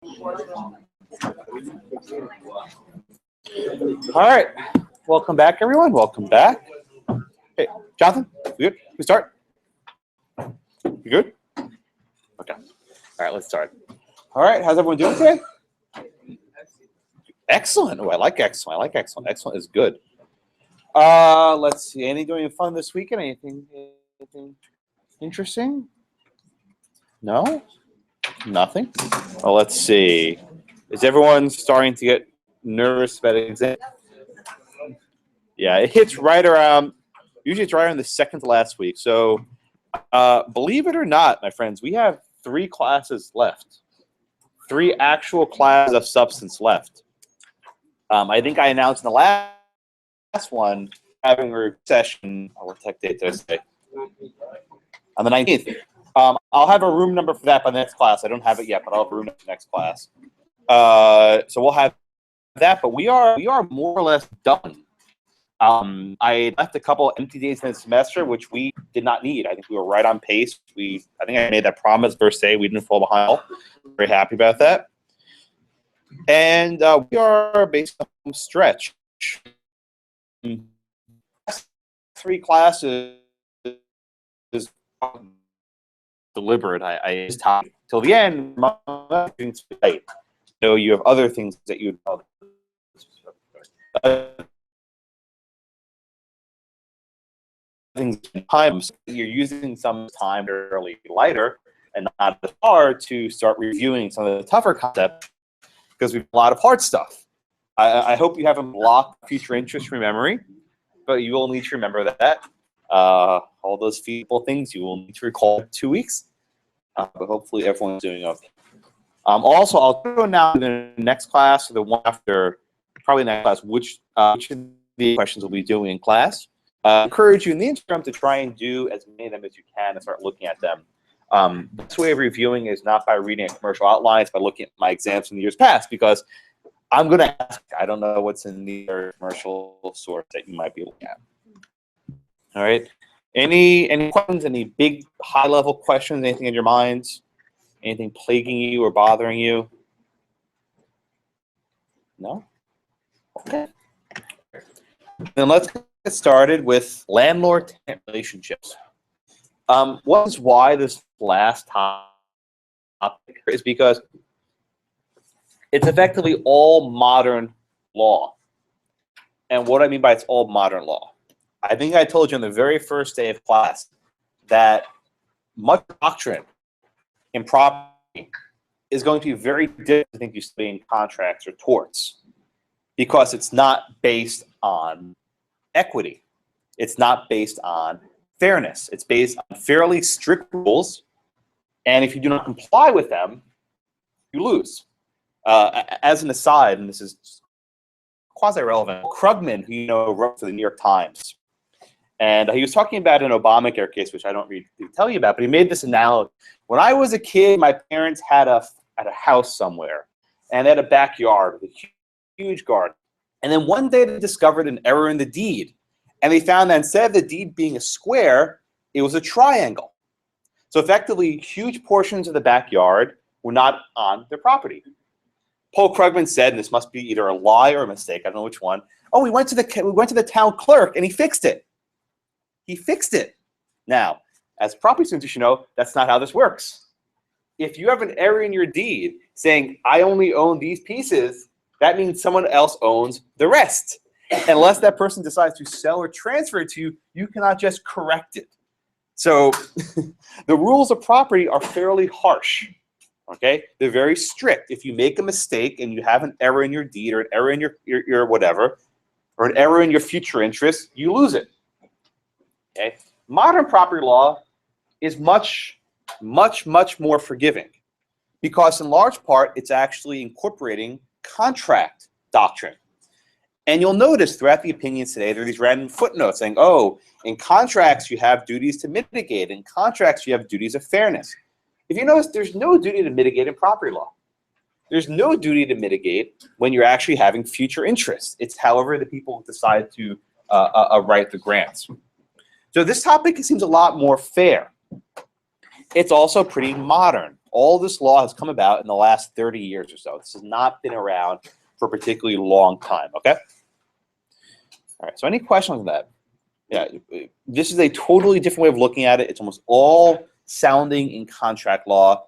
All right, welcome back, everyone. Welcome back. Hey, Jonathan, you good? We start? You good? Okay. All right, let's start. All right, how's everyone doing today? Excellent. Oh, I like excellent. I like excellent. Excellent is good. Let's see. Anything doing fun this weekend? Anything interesting? No? Nothing? Well, let's see. Is everyone starting to get nervous about exam? Yeah, it hits right around, usually it's right around the second to last week. So believe it or not, my friends, we have 3 classes left. 3 actual classes of substance left. I think I announced in the last one having a session, what tech date did I say? On the 19th. I'll have a room number for that by the next class. I don't have it yet, but I'll have a room number for the next class. So we'll have that, but we are more or less done. I left a couple empty days in the semester, which we did not need. I think we were right on pace. I think I made that promise first day. We didn't fall behind. Very happy about that. And we are based on home stretch. 3 classes is deliberate. I just talk till the end. So you have other things that you times you're using some time early lighter and not as hard to start reviewing some of the tougher concepts because we have a lot of hard stuff. I hope you haven't blocked future interest from memory, but you will need to remember that. All those feasible things you will need to recall in 2 weeks, but hopefully everyone's doing okay. Also, I'll go now to the next class, or the one after, probably next class, which of the questions we'll be doing in class. Encourage you in the interim to try and do as many of them as you can and start looking at them. This way of reviewing is not by reading a commercial outline, it's by looking at my exams from the years past, because I'm going to ask, I don't know what's in the commercial source that you might be looking at. All right. Any questions, any big high-level questions, anything in your minds? Anything plaguing you or bothering you? No? Okay. Then let's get started with landlord-tenant relationships. What is why this last topic is because it's effectively all modern law. And what I mean by it's all modern law, I think I told you on the very first day of class that much doctrine in property is going to be very different than you study in contracts or torts, because it's not based on equity. It's not based on fairness. It's based on fairly strict rules, and if you do not comply with them, you lose. As an aside, and this is quasi-relevant, Krugman, who you know wrote for the New York Times, and he was talking about an Obamacare case, which I don't really tell you about, but he made this analogy. When I was a kid, my parents had a house somewhere, and they had a backyard with a huge garden. And then one day they discovered an error in the deed, and they found that instead of the deed being a square, it was a triangle. So effectively, huge portions of the backyard were not on their property. Paul Krugman said, and this must be either a lie or a mistake, I don't know which one. Oh, we went to the town clerk, and he fixed it. He fixed it. Now, as property students, you should know that's not how this works. If you have an error in your deed saying, I only own these pieces, that means someone else owns the rest. Unless that person decides to sell or transfer it to you, you cannot just correct it. So the rules of property are fairly harsh. Okay? They're very strict. If you make a mistake and you have an error in your deed or an error in your whatever, or an error in your future interest, you lose it. Okay? Modern property law is much, much, much more forgiving, because in large part it's actually incorporating contract doctrine. And you'll notice throughout the opinions today, there are these random footnotes saying, oh, in contracts you have duties to mitigate. In contracts you have duties of fairness. If you notice, there's no duty to mitigate in property law. There's no duty to mitigate when you're actually having future interests. It's however the people decide to write the grants. So this topic seems a lot more fair. It's also pretty modern. All this law has come about in the last 30 years or so. This has not been around for a particularly long time, okay? All right, so any questions on that? Yeah, this is a totally different way of looking at it. It's almost all sounding in contract law,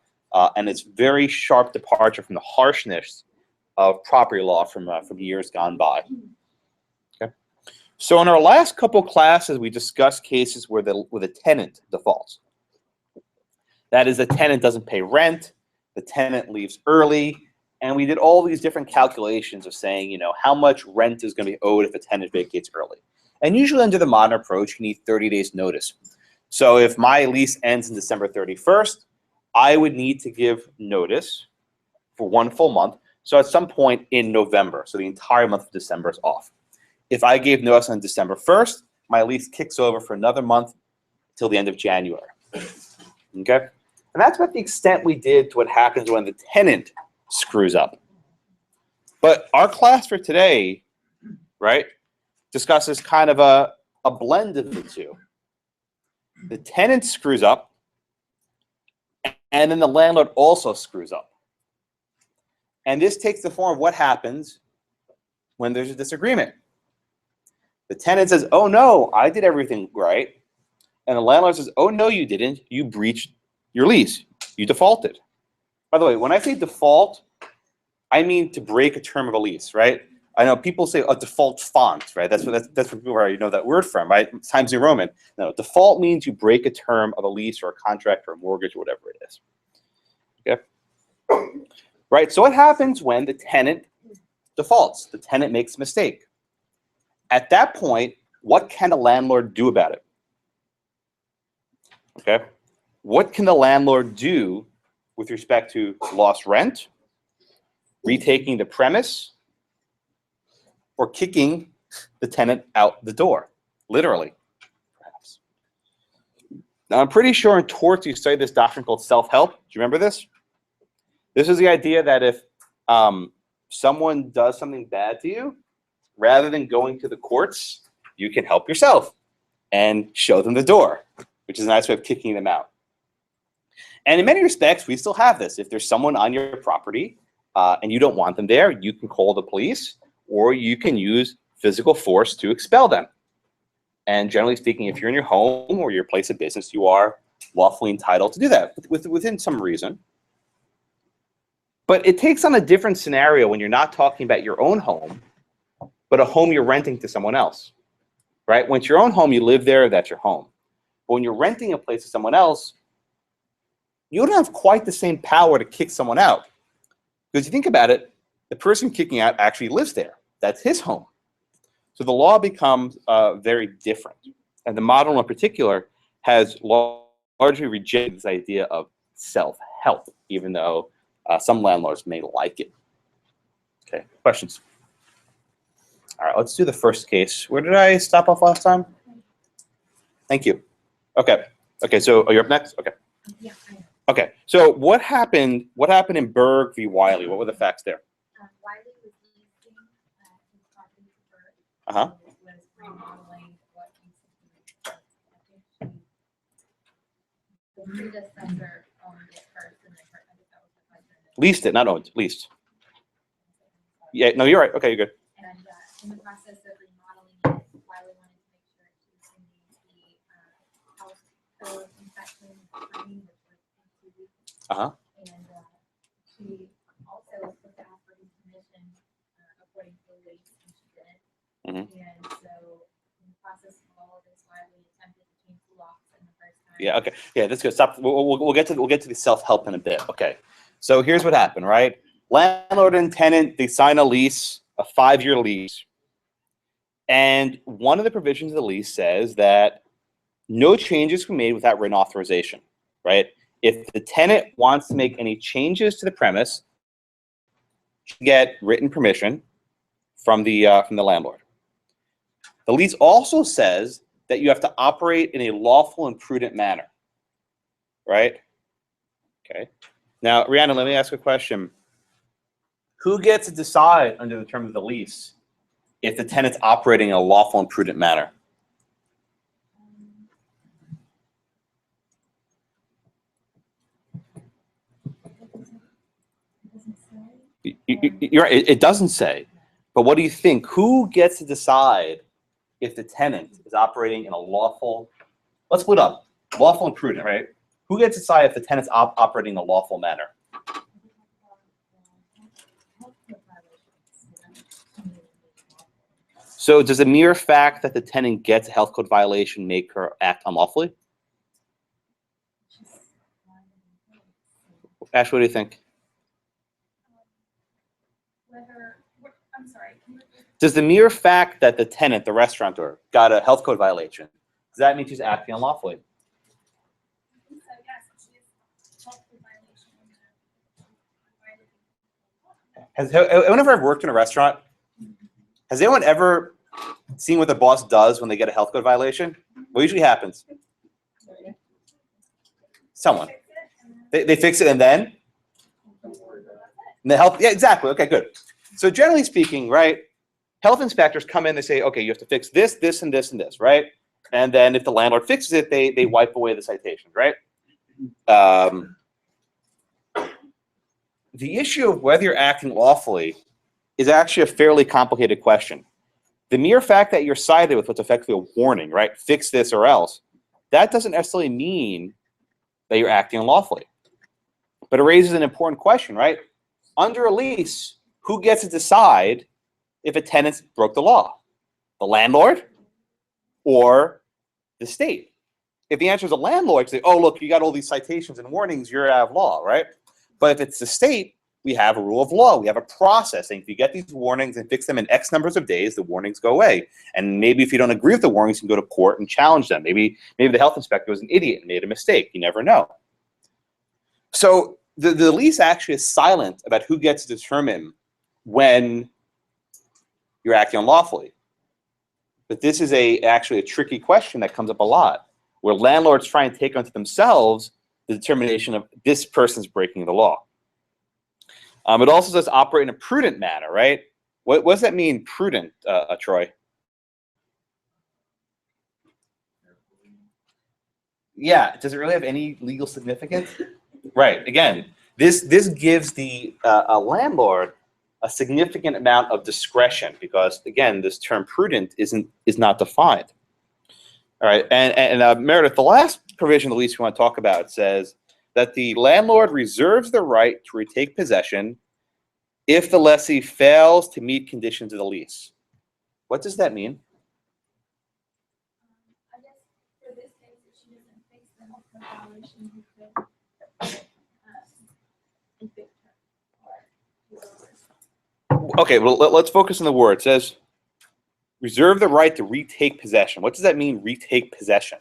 and it's very sharp departure from the harshness of property law from years gone by. Okay, so in our last couple classes, we discussed cases where the tenant defaults. That is, the tenant doesn't pay rent, the tenant leaves early, and we did all these different calculations of saying, you know, how much rent is going to be owed if a tenant vacates early. And usually under the modern approach, you need 30 days notice. So if my lease ends in December 31st, I would need to give notice for 1 full month. So at some point in November, so the entire month of December is off. If I gave notice on December 1st, my lease kicks over for another month till the end of January. Okay? And that's about the extent we did to what happens when the tenant screws up. But our class for today, right, discusses kind of a blend of the two. The tenant screws up, and then the landlord also screws up. And this takes the form of what happens when there's a disagreement. The tenant says, oh no, I did everything right. And the landlord says, oh no, you didn't. You breached your lease. You defaulted. By the way, when I say default, I mean to break a term of a lease, right? I know people say a default font, right? That's what people where you know that word from, right? Times New Roman. No, default means you break a term of a lease or a contract or a mortgage or whatever it is. Okay? Right, so what happens when the tenant defaults? The tenant makes a mistake. At that point, what can the landlord do about it? Okay? What can the landlord do with respect to lost rent, retaking the premise, or kicking the tenant out the door, literally, perhaps? Now, I'm pretty sure in torts you study this doctrine called self-help. Do you remember this? This is the idea that if someone does something bad to you, rather than going to the courts, you can help yourself and show them the door, which is a nice way of kicking them out. And in many respects, we still have this. If there's someone on your property and you don't want them there, you can call the police, or you can use physical force to expel them. And generally speaking, if you're in your home or your place of business, you are lawfully entitled to do that within some reason. But it takes on a different scenario when you're not talking about your own home, but a home you're renting to someone else, right? When it's your own home, you live there, that's your home. But when you're renting a place to someone else, you don't have quite the same power to kick someone out. Because you think about it, the person kicking out actually lives there. That's his home. So the law becomes very different. And the modern law in particular has largely rejected this idea of self-help, even though some landlords may like it. Okay, questions? All right, let's do the first case. Where did I stop off last time? Thank you. Okay. Okay, so you're up next? Okay. Yeah, I am. Okay, so what happened in Berg v. Wiley? What were the facts there? Wiley was leasing his property to Berg. Uh-huh. Was remodeling what used to be the predecessor owned it first, and then I think that was the husband. Leased it, not owned, leased. Yeah, no, you're right. Okay, you're good. And in the process of remodeling it, Wiley wanted to make sure to meet the house code inspection timing, which was in 2 weeks. Uh-huh. And she also was supposed to ask for his permission according to the lease, and she didn't. Mm-hmm. And so in the process of all of this, Wiley attempted to change the locks in the first time. Yeah, okay. Yeah, that's good. Stop. We'll get to the self-help in a bit. Okay. So here's what happened, right? Landlord and tenant, they sign a lease, a 5-year lease. And one of the provisions of the lease says that no changes can be made without written authorization, right? If the tenant wants to make any changes to the premise, get written permission from the landlord. The lease also says that you have to operate in a lawful and prudent manner, right? Okay. Now, Rihanna, let me ask a question. Who gets to decide under the terms of the lease if the tenant's operating in a lawful and prudent manner? You're right. It doesn't say. But what do you think? Who gets to decide if the tenant is operating in a lawful, let's split up, lawful and prudent, right? Who gets to decide if the tenant's operating in a lawful manner? So does the mere fact that the tenant gets a health code violation make her act unlawfully? Ash, what do you think? I'm sorry. Does the mere fact that the tenant, the restaurateur, got a health code violation, does that mean she's acting unlawfully? Has anyone ever worked in a restaurant? Has anyone ever seen what the boss does when they get a health code violation? What usually happens? Someone. They fix it and then? And the health, yeah, exactly. Okay, good. So generally speaking, right, health inspectors come in, they say, okay, you have to fix this, this, and this, and this, right? And then if the landlord fixes it, they wipe away the citation, right? The issue of whether you're acting lawfully is actually a fairly complicated question. The mere fact that you're cited with what's effectively a warning, right? Fix this or else, that doesn't necessarily mean that you're acting unlawfully. But it raises an important question, right? Under a lease, who gets to decide if a tenant broke the law? The landlord or the state? If the answer is the landlord, say, oh, look, you got all these citations and warnings, you're out of law, right? But if it's the state, we have a rule of law. We have a process. And if you get these warnings and fix them in X numbers of days, the warnings go away. And maybe if you don't agree with the warnings, you can go to court and challenge them. Maybe the health inspector was an idiot and made a mistake. You never know. So the lease actually is silent about who gets to determine when you're acting unlawfully. But this is actually a tricky question that comes up a lot, where landlords try and take onto themselves the determination of this person's breaking the law. It also says operate in a prudent manner, right? What does that mean, prudent, Troy? Yeah, does it really have any legal significance? Right. Again, this gives the a landlord a significant amount of discretion because, again, this term prudent is not defined. All right, and Meredith, the last provision of the lease we want to talk about says that the landlord reserves the right to retake possession if the lessee fails to meet conditions of the lease. What does that mean? I guess for this case, if she doesn't fix the health code violation, we could evict her or do Okay, well, let's focus on the word. It says reserve the right to retake possession. What does that mean, retake possession?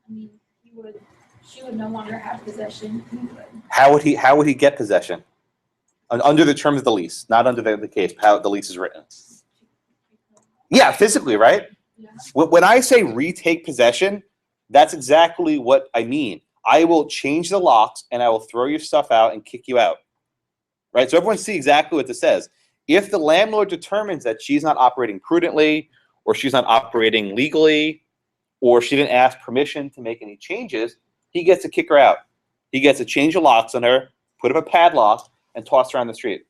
I mean, she would no longer have possession. How would he get possession? Under the terms of the lease, not under the case, how the lease is written. Yeah, physically, right? Yeah. When I say retake possession, that's exactly what I mean. I will change the locks and I will throw your stuff out and kick you out. Right? So everyone see exactly what this says. If the landlord determines that she's not operating prudently or she's not operating legally or she didn't ask permission to make any changes, he gets to kick her out. He gets to change the locks on her, put up a padlock, and toss her on the street.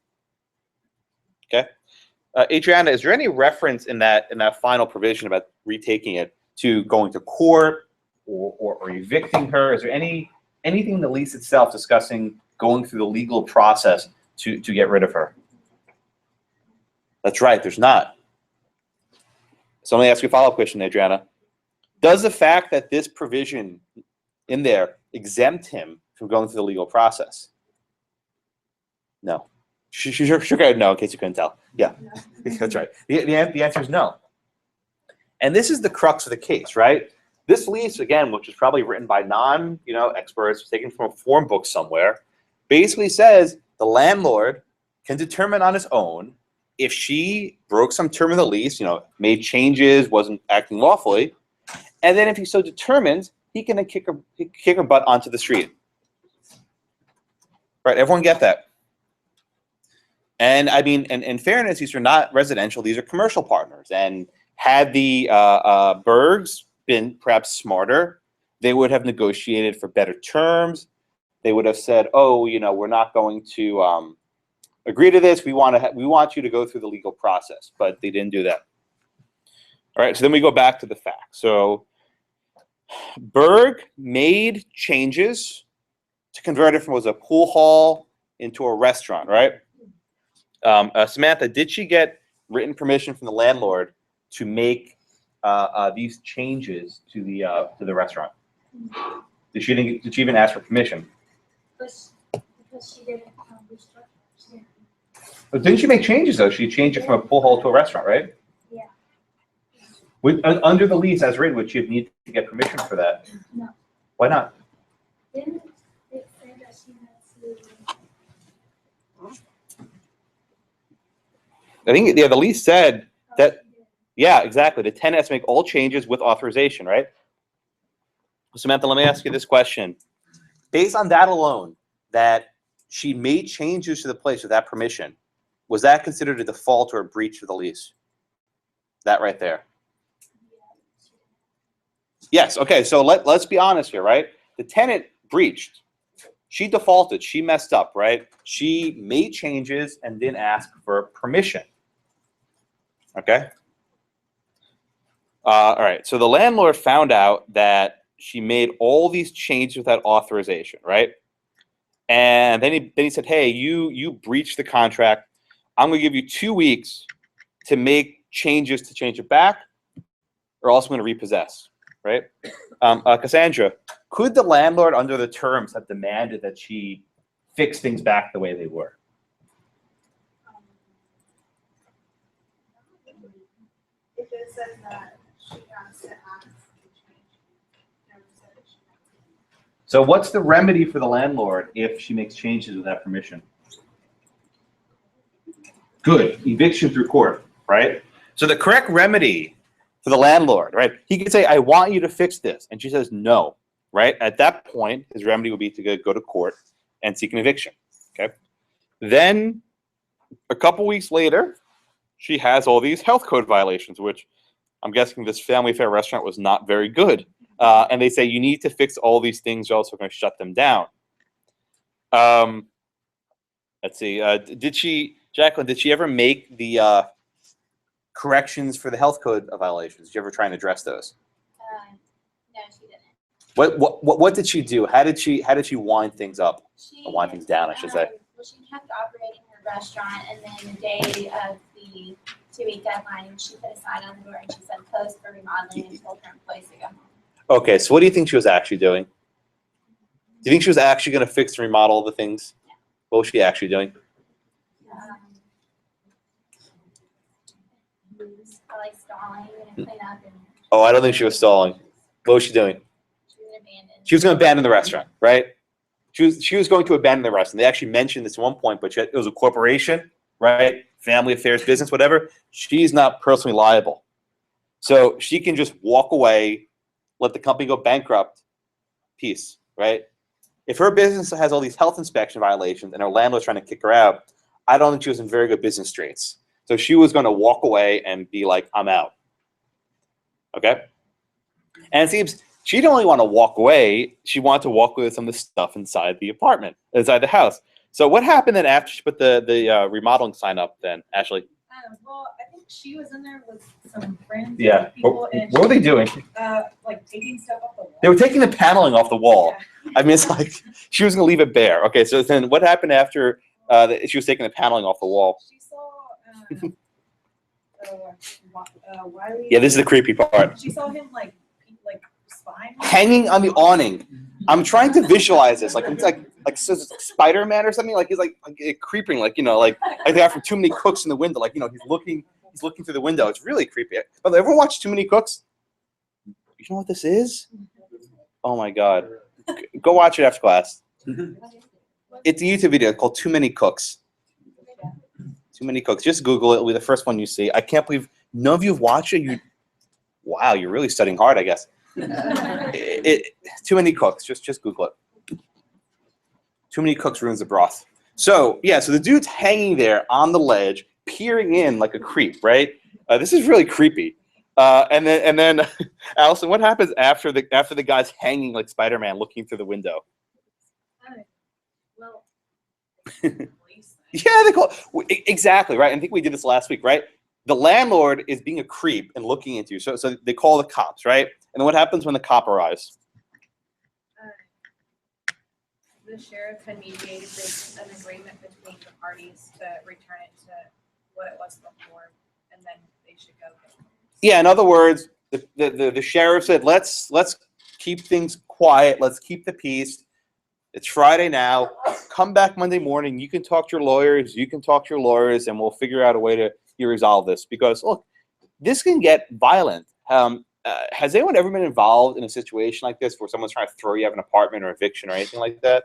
Okay? Adriana, is there any reference in that final provision about retaking it to going to court or evicting her? Is there anything in the lease itself discussing going through the legal process to get rid of her? That's right, there's not. So let me ask you a follow-up question, Adriana. Does the fact that this provision in there exempt him from going through the legal process? No. Sure, no, in case you couldn't tell. Yeah, that's right. The answer is no. And this is the crux of the case, right? This lease, again, which is probably written by experts, taken from a form book somewhere, basically says the landlord can determine on his own if she broke some term of the lease, made changes, wasn't acting lawfully, and then if he so determines, he can then kick her butt onto the street. Right? Everyone get that? And I mean, in fairness, these are not residential; these are commercial partners. And had the Bergs been perhaps smarter, they would have negotiated for better terms. They would have said, "Oh, we're not going to agree to this. We want you to go through the legal process, but they didn't do that. All right, so then we go back to the facts. So Berg made changes to convert it from what was a pool hall into a restaurant, right? Samantha, did she get written permission from the landlord to make these changes to the restaurant? Did she even ask for permission? Because she didn't restructure. She didn't. But didn't she make changes though? She changed it from a pool hall to a restaurant, right? Yeah. Under the lease as written, would she need to get permission for that? No. Why not? Didn't it say that she had to? I think the lease said that. She did. Yeah, exactly. The tenant has to make all changes with authorization, right? Samantha, let me ask you this question. Based on that alone, that she made changes to the place without permission, was that considered a default or a breach of the lease? That right there. Yes, okay, so let's be honest here, right? The tenant breached. She defaulted, she messed up, right? She made changes and didn't ask for permission. Okay? All right, so the landlord found out that she made all these changes without authorization, right? And then he said, hey, you breached the contract. I'm gonna give you 2 weeks to make changes to change it back, or else I'm gonna repossess, right? Cassandra, could the landlord under the terms have demanded that she fix things back the way they were? If it says that she has to ask to change, never said that she has to. So what's the remedy for the landlord if she makes changes without permission? Good, eviction through court, right? So the correct remedy for the landlord, right? He could say, I want you to fix this. And she says, no, right? At that point, his remedy would be to go to court and seek an eviction, okay? Then a couple weeks later, she has all these health code violations, which I'm guessing this family fare restaurant was not very good. And they say, you need to fix all these things, or else we're going to shut them down. Let's see, Jacqueline, did she ever make the corrections for the health code violations? Did you ever try and address those? No, she didn't. What did she do? How did she wind things up? She, Or wind things down, I should say. Well, she kept operating her restaurant, and then the day of the 2-week deadline, she put a sign on the door and she said, closed for remodeling, and told her employees to go home. Okay, so what do you think she was actually doing? Do you think she was actually going to fix and remodel the things? What was she actually doing? Like stalling and clean up. And Oh, I don't think she was stalling. What was she doing? she was abandoned. She was going to abandon the restaurant, right? She was going to abandon the restaurant. They actually mentioned this at one point, but it was a corporation, right? Family affairs, business, whatever. She's not personally liable. So she can just walk away, let the company go bankrupt, peace, right? If her business has all these health inspection violations and her landlord's trying to kick her out, I don't think she was in very good business straits. So she was going to walk away and be like, I'm out. Okay? And it seems she didn't only want to walk away, she wanted to walk away with some of the stuff inside the apartment, inside the house. So what happened then after she put the remodeling sign up then, Ashley? Well, I think she was in there with some friends. Yeah. And people, and What were they doing? like taking stuff off the wall. They were taking the paneling off the wall. Yeah. I mean, it's like she was going to leave it bare. Okay, so then what happened after she was taking the paneling off the wall? She saw Wiley. Yeah, this is the creepy part. She saw him like spine Hanging on the awning. I'm trying to visualize this, like it's like Spider-Man or something. Like he's like creeping, like like the guy from Too Many Cooks in the window. Like he's looking through the window. It's really creepy. But everyone watch Too Many Cooks? You know what this is? Oh my God, go watch it after class. It's a YouTube video called Too Many Cooks. Too Many Cooks. Just Google it. It'll be the first one you see. I can't believe none of you have watched it. Wow, you're really studying hard, I guess. Too Many Cooks. Just Google it. Too Many Cooks ruins the broth. So yeah, so the dude's hanging there on the ledge, peering in like a creep, right? This is really creepy. And then Allison, what happens after the guy's hanging like Spider-Man, looking through the window? Well, police Yeah, they call exactly right. I think we did this last week, right? The landlord is being a creep and looking into you, so they call the cops, right? And then what happens when the cop arrives? The sheriff had mediated an agreement between the parties to return it to what it was before, and then they should go. Yeah, in other words, the sheriff said, let's keep things quiet, let's keep the peace. It's Friday now. Come back Monday morning. You can talk to your lawyers. You can talk to your lawyers, and we'll figure out a way to resolve this. Because look, this can get violent. Has anyone ever been involved in a situation like this where someone's trying to throw you out of an apartment or eviction or anything like that?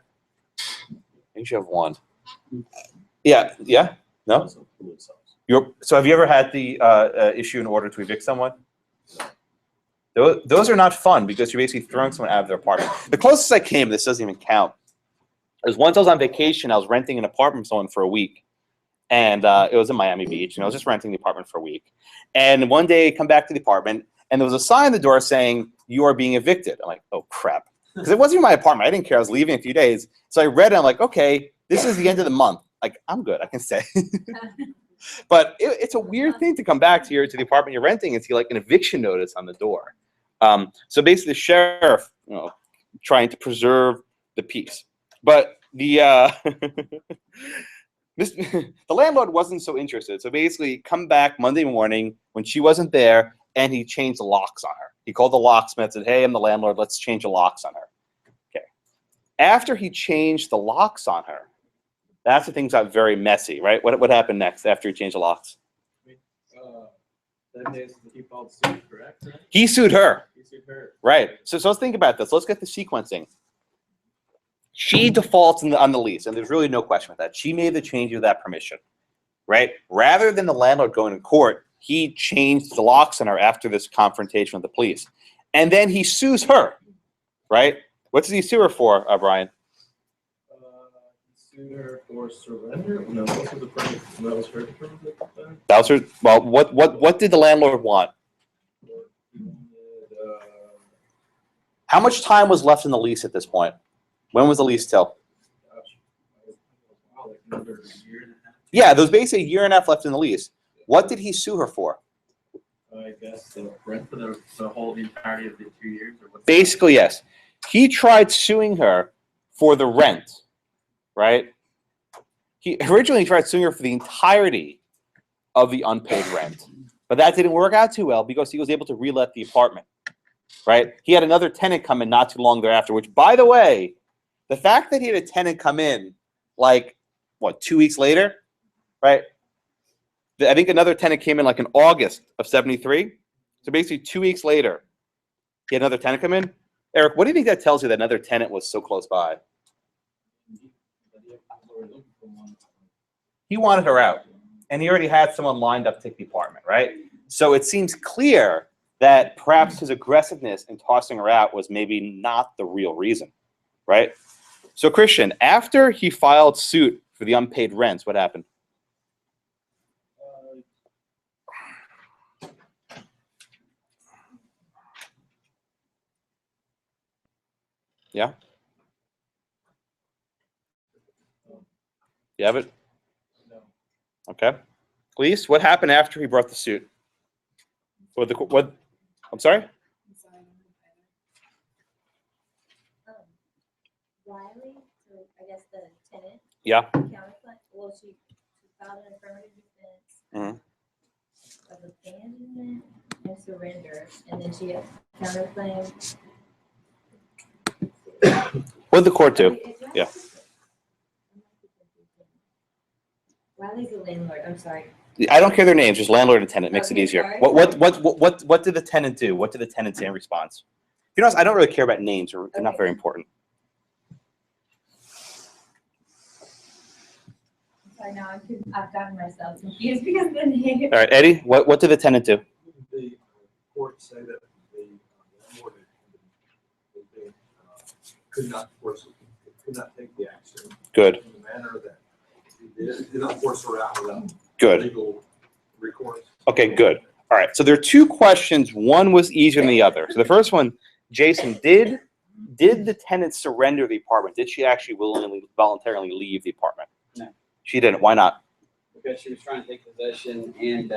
I think you have one. Yeah. No. So have you ever had the issue in order to evict someone? Those are not fun because you're basically throwing someone out of their apartment. The closest I came, this doesn't even count, is once I was on vacation, I was renting an apartment from someone for a week. And it was in Miami Beach, and I was just renting the apartment for a week. And one day I come back to the apartment, and there was a sign on the door saying, "You are being evicted." I'm like, oh, crap. Because it wasn't even my apartment. I didn't care. I was leaving in a few days. So I read it. I'm like, okay, this is the end of the month. Like, I'm good. I can stay. But it's a weird thing to come back to the apartment you're renting and see like an eviction notice on the door. So basically, the sheriff, trying to preserve the peace. But the the landlord wasn't so interested. So basically, come back Monday morning when she wasn't there, and he changed the locks on her. He called the locksmith, said, "Hey, I'm the landlord. Let's change the locks on her." Okay. After he changed the locks on her, that's when things got very messy, right? What happened next after he changed the locks? That is the default suit, correct? Right? He sued her. He sued her. Right. So let's think about this. Let's get the sequencing. She defaults on the lease, and there's really no question with that. She made the change without permission, right? Rather than the landlord going to court, he changed the locks on her after this confrontation with the police. And then he sues her, right? What does he sue her for, Brian? He sued her for surrender? No, what was the premise? That was her terms at the time? That was her. Well, what did the landlord want? How much time was left in the lease at this point? When was the lease till? Like another year and a half. Yeah, there was basically a year and a half left in the lease. What did he sue her for? I guess the rent for the whole entirety of the 2 years, or what's Basically, yes. He tried suing her for the rent, right? He originally tried suing her for the entirety of the unpaid rent, but that didn't work out too well because he was able to relet the apartment, right? He had another tenant come in not too long thereafter, which, by the way, the fact that he had a tenant come in, like, 2 weeks later, right? I think another tenant came in like in August of '73. So basically 2 weeks later, he had another tenant come in. Eric, what do you think that tells you that another tenant was so close by? He wanted her out, and he already had someone lined up to take the apartment, right? So it seems clear that perhaps his aggressiveness in tossing her out was maybe not the real reason, right? So Christian, after he filed suit for the unpaid rents, what happened? Yeah? You have it? No. Okay. Lease, what happened after he brought the suit? What? I'm sorry? Wiley, so I guess the tenant. Yeah. Counterclaim. Well, she filed an affirmative defense of abandonment and surrender, and then she had counterclaim. What did the court do? Yeah. Wiley's the landlord. I'm sorry. I don't care their names, just landlord and tenant. Makes it Okay, easier. sorry. What did the tenant do? What did the tenant say in response? You know, I don't really care about names. They're not Okay. very important. Sorry, now I've gotten myself confused because the name. All right, Eddie, what did the tenant do? The court say that the landlord could not force, could not take the action Good. in the manner that he did not force her out without Good. legal recourse. Okay, good. All right, so there are two questions. One was easier than the other. So the first one, Jason, did the tenant surrender the apartment? Did she actually voluntarily leave the apartment? No. She didn't. Why not? Because she was trying to take possession and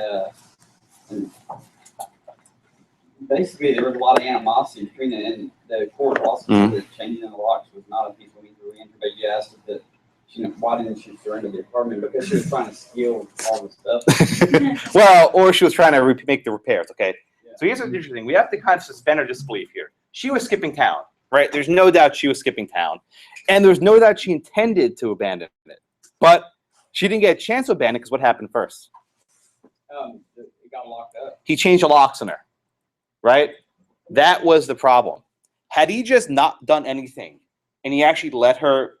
basically there was a lot of animosity between it, and the court also said that changing the locks was not a peaceful means of re-entry, but you asked that why didn't she surrender the apartment? Because she was trying to steal all the stuff. Well, or she was trying to make the repairs, okay? Yeah. So here's what's interesting. We have to kind of suspend our disbelief here. She was skipping town, right? There's no doubt she was skipping town. And there's no doubt she intended to abandon it. But she didn't get a chance to abandon it because what happened first? It got locked up. He changed the locks on her, right? That was the problem. Had he just not done anything, and he actually let her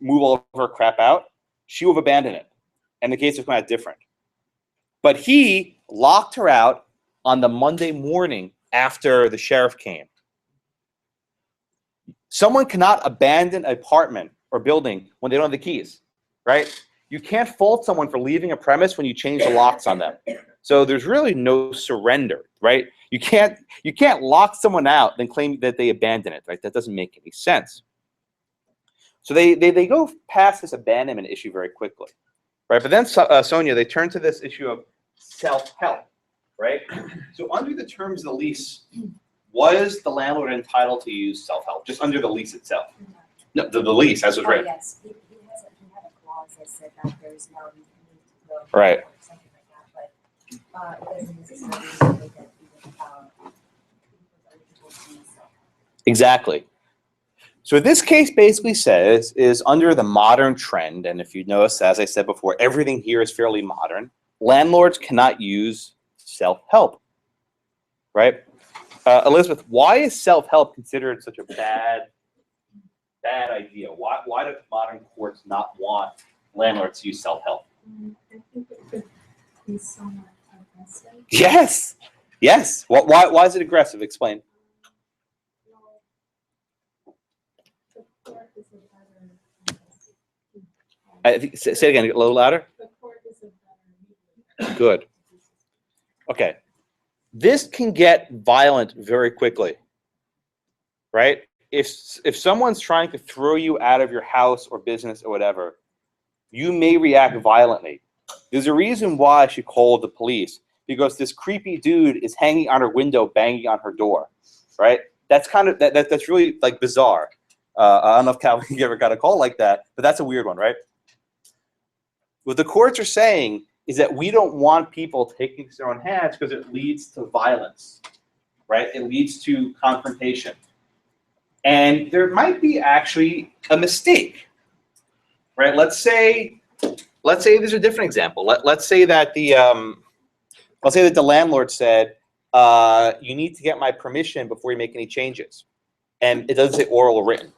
move all of her crap out, she would have abandoned it. And the case would come out different. But he locked her out on the Monday morning after the sheriff came. Someone cannot abandon an apartment or building when they don't have the keys, right? You can't fault someone for leaving a premise when you change the locks on them. So there's really no surrender, right? You can't lock someone out and claim that they abandoned it, right? That doesn't make any sense. So they go past this abandonment issue very quickly, right? But then, Sonia, they turn to this issue of self-help, right? So under the terms of the lease, was the landlord entitled to use self-help, just under the lease itself? No, the lease, as was written. Yes, he had a clause that said that there's no need to go. Right. Or something like that, but it doesn't necessarily say that even eligible to use self-help. Exactly. So what this case basically says is under the modern trend, and if you notice, as I said before, everything here is fairly modern, landlords cannot use self-help, right? Elizabeth, why is self-help considered such a bad idea? Why do modern courts not want landlords to use self-help? I think it could be somewhat aggressive. Yes. Yes. Why is it aggressive? Explain. The court is a better. I think, say it again, a little louder. The court is a better. Good. Okay. This can get violent very quickly, right? If someone's trying to throw you out of your house or business or whatever, you may react violently. There's a reason why she called the police, because this creepy dude is hanging on her window, banging on her door, right? That's kind of that's really like bizarre. I don't know if Calvin ever got a call like that, but that's a weird one, right? What the courts are saying is that we don't want people taking things in their own hands because it leads to violence, right? It leads to confrontation. And there might be actually a mistake, right? Let's say there's a different example. Let's say that the landlord said, you need to get my permission before you make any changes. And it doesn't say oral or written.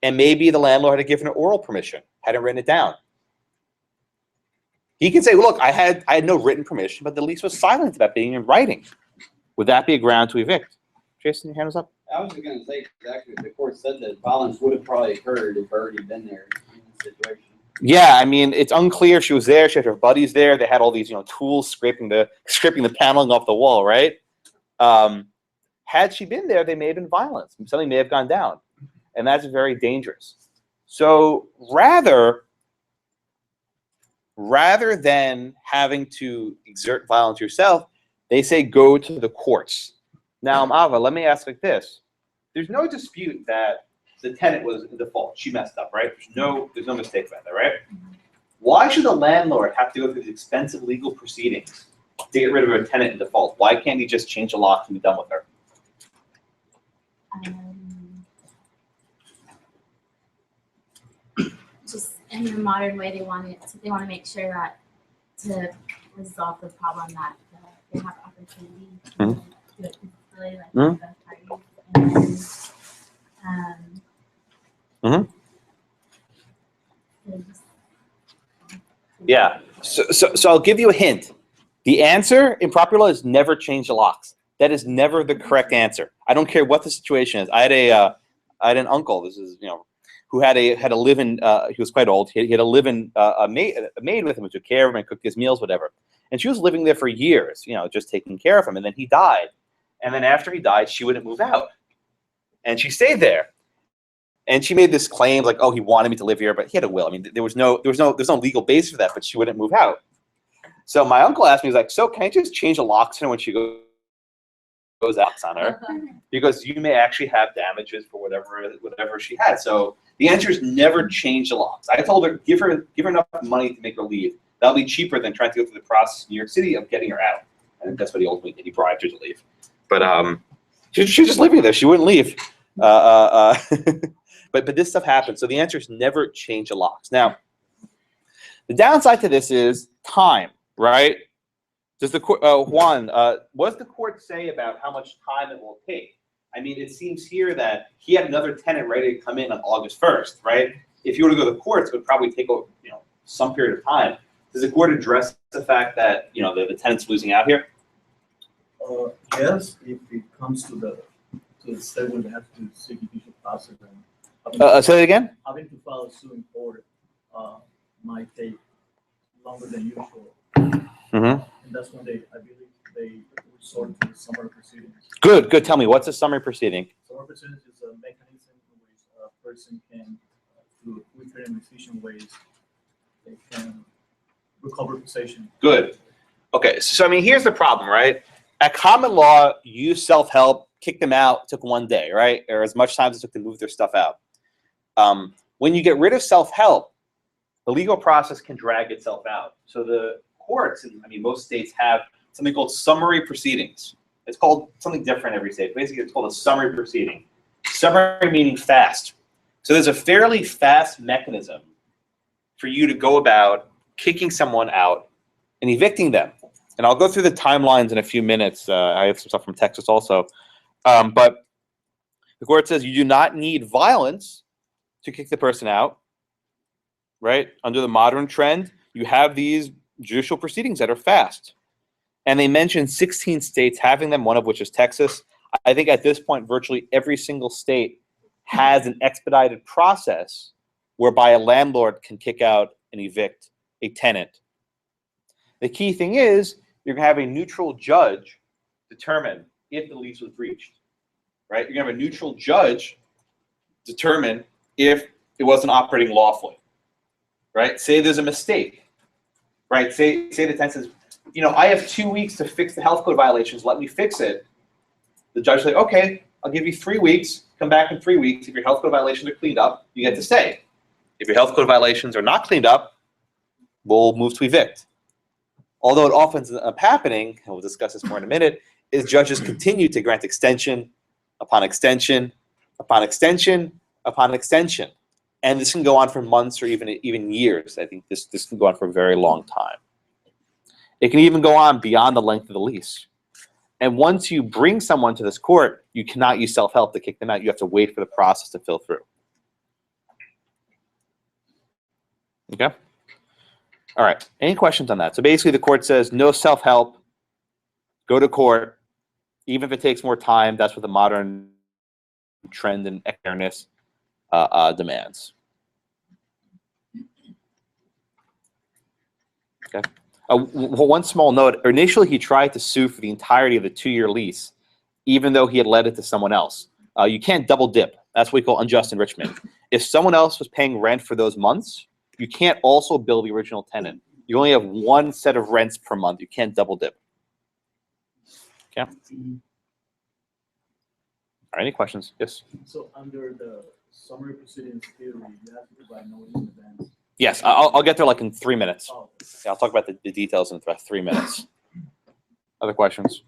And maybe the landlord had given her oral permission, hadn't written it down. He can say, well, look, I had no written permission, but the lease was silent about being in writing. Would that be a ground to evict? Jason, your hand was up. I was just going to say, exactly, the court said that violence would have probably occurred if Berg had been there in this situation. Yeah, I mean, it's unclear if she was there. She had her buddies there. They had all these, tools scraping the paneling off the wall, right? Had she been there, they may have been violence. Something may have gone down, and that's very dangerous. So rather than having to exert violence yourself, they say go to the courts. Now, Ava, let me ask like this. There's no dispute that the tenant was in default. She messed up, right? There's no mistake about that, right? Why should the landlord have to go through these expensive legal proceedings to get rid of a tenant in default? Why can't he just change the lock and be done with her? Just in the modern way, they want to make sure that to resolve the problem that they have opportunity to do it peacefully, like both parties. And Yeah. So I'll give you a hint. The answer in property law is never change the locks. That is never the correct answer. I don't care what the situation is. I had an uncle. This is who had a live-in. He was quite old. He had a live-in a maid with him who took care of him and cooked his meals, whatever. And she was living there for years, just taking care of him. And then he died. And then after he died, she wouldn't move out, and she stayed there. And she made this claim like, oh, he wanted me to live here, but he had a will. I mean, there's no legal basis for that, but she wouldn't move out. So my uncle asked me, he's like, so can I just change the locks on her when she goes out on her? Because you may actually have damages for whatever she had. So the answer is never change the locks. I told her, give her enough money to make her leave. That'll be cheaper than trying to go through the process in New York City of getting her out. I think that's what he ultimately did. He bribed her to leave. But she's just living there. She wouldn't leave. But this stuff happens. So the answer is never change the locks. Now, the downside to this is time, right? Does the court, Juan, what does the court say about how much time it will take? I mean, it seems here that he had another tenant ready to come in on August 1st, right? If you were to go to the courts, it would probably take some period of time. Does the court address the fact that the tenant's losing out here? Yes, if it comes to the state where they have to seek judicial process and Say that again? having to file a suit in court might take longer than usual. Mm-hmm. And that's when I believe they resort to the summary proceedings. Good. Tell me, what's a summary proceeding? Summary proceedings is a mechanism in which a person can, through quicker and efficient ways, they can recover possession. Good. Okay, so I mean, here's the problem, right? At common law, you self-help, kick them out, took one day, right? Or as much time as it took to move their stuff out. When you get rid of self-help, the legal process can drag itself out. So the courts, and I mean, most states have something called summary proceedings. It's called something different every state. Basically, it's called a summary proceeding. Summary meaning fast. So there's a fairly fast mechanism for you to go about kicking someone out and evicting them. And I'll go through the timelines in a few minutes. I have some stuff from Texas also. But the court says you do not need violence to kick the person out, right? Under the modern trend, you have these judicial proceedings that are fast. And they mentioned 16 states having them, one of which is Texas. I think at this point, virtually every single state has an expedited process whereby a landlord can kick out and evict a tenant. The key thing is you're going to have a neutral judge determine if the lease was breached, right? You're going to have a neutral judge determine if it wasn't operating lawfully, right? Say there's a mistake, right? Say the tenant says, I have 2 weeks to fix the health code violations. Let me fix it. The judge says, okay, I'll give you 3 weeks. Come back in 3 weeks. If your health code violations are cleaned up, you get to stay. If your health code violations are not cleaned up, we'll move to evict. Although it often ends up happening, and we'll discuss this more in a minute, is judges continue to grant extension upon extension upon extension upon extension. And this can go on for months or even years. I think this can go on for a very long time. It can even go on beyond the length of the lease. And once you bring someone to this court, you cannot use self-help to kick them out. You have to wait for the process to fill through. Okay? All right. Any questions on that? So basically the court says no self-help, go to court. Even if it takes more time, that's what the modern trend and fairness demands. Okay. One small note, initially he tried to sue for the entirety of the 2-year lease, even though he had let it to someone else. You can't double dip. That's what we call unjust enrichment. If someone else was paying rent for those months, you can't also bill the original tenant. You only have one set of rents per month. You can't double dip. Okay. All right, any questions? Yes. So under the summary proceedings theory, you have to provide notice in advance. Yes, I'll get there like in 3 minutes. Oh, Yeah, I'll talk about the details in about 3 minutes. Other questions?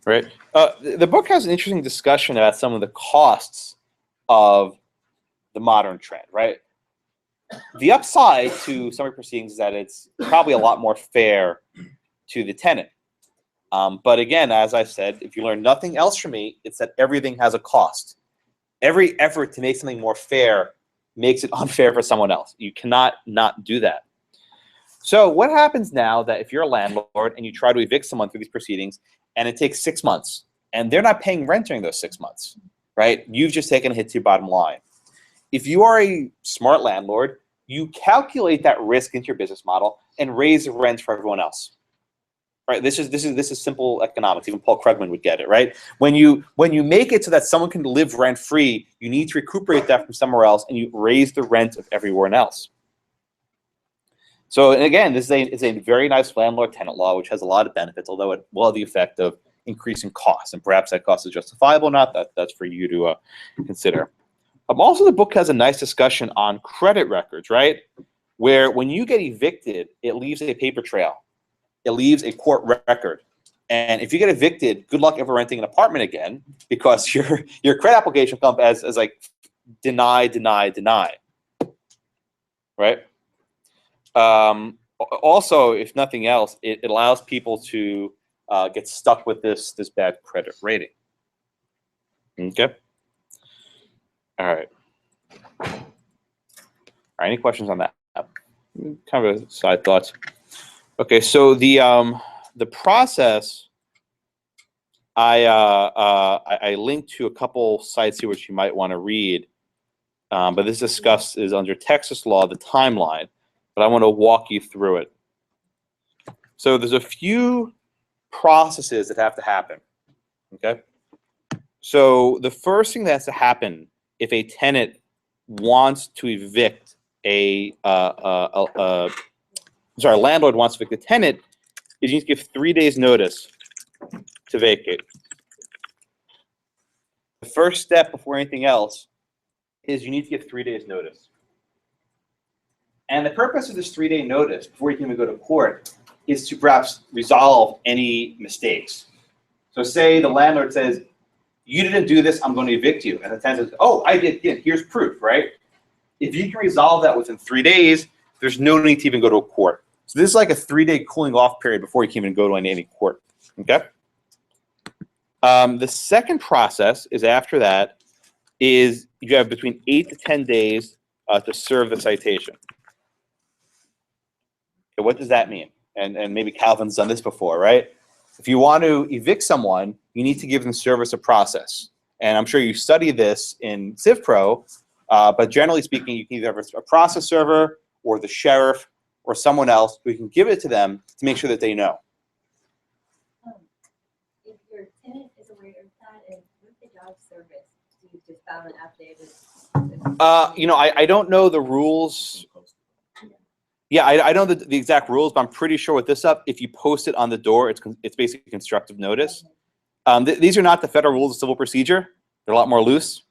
Right. The book has an interesting discussion about some of the costs of the modern trend, right? The upside to summary proceedings is that it's probably a lot more fair to the tenant. But again, as I said, if you learn nothing else from me, it's that everything has a cost. Every effort to make something more fair makes it unfair for someone else. You cannot not do that. So what happens now that if you're a landlord and you try to evict someone through these proceedings and it takes 6 months and they're not paying rent during those 6 months, right? You've just taken a hit to your bottom line. If you are a smart landlord, you calculate that risk into your business model and raise the rent for everyone else. right? This is simple economics. Even Paul Krugman would get it, right? When you make it so that someone can live rent free, you need to recuperate that from somewhere else, and you raise the rent of everyone else. So, and again, this is a very nice landlord-tenant law, which has a lot of benefits, although it will have the effect of increasing costs, and perhaps that cost is justifiable or not. That's for you to consider. Also, the book has a nice discussion on credit records, right? Where when you get evicted, it leaves a paper trail. It leaves a court record. And if you get evicted, good luck ever renting an apartment again, because your credit application comes as like deny, deny, deny, right? Also, if nothing else, it allows people to get stuck with this bad credit rating. Okay. All right. All right. Any questions on that? Kind of a side thoughts. Okay. So the process, I linked to a couple sites here which you might want to read, but this discussed is under Texas law, the timeline. But I want to walk you through it. So there's a few processes that have to happen. Okay. So the first thing that has to happen if a tenant wants to evict a landlord wants to evict a tenant, is you need to give 3 days notice to vacate. The first step before anything else is you need to give 3 days notice. And the purpose of this 3-day notice before you can even go to court is to perhaps resolve any mistakes. So say the landlord says, you didn't do this, I'm going to evict you. And the tenant says, oh, I did, yeah, here's proof, right? If you can resolve that within 3 days, there's no need to even go to a court. So this is like a 3-day cooling off period before you can even go to any court, okay? The second process is after that is you have between 8 to 10 days to serve the citation. Okay, what does that mean? And maybe Calvin's done this before, right? If you want to evict someone, you need to give them service of process. And I'm sure you study this in CivPro, but generally speaking, you can either have a process server or the sheriff or someone else who can give it to them to make sure that they know. If your tenant is aware of that, and with the job service, do you just file an updated? You know, I don't know the rules. Yeah, I don't know the exact rules, but I'm pretty sure with this up, if you post it on the door, it's basically constructive notice. These are not the federal rules of civil procedure. They're a lot more loose.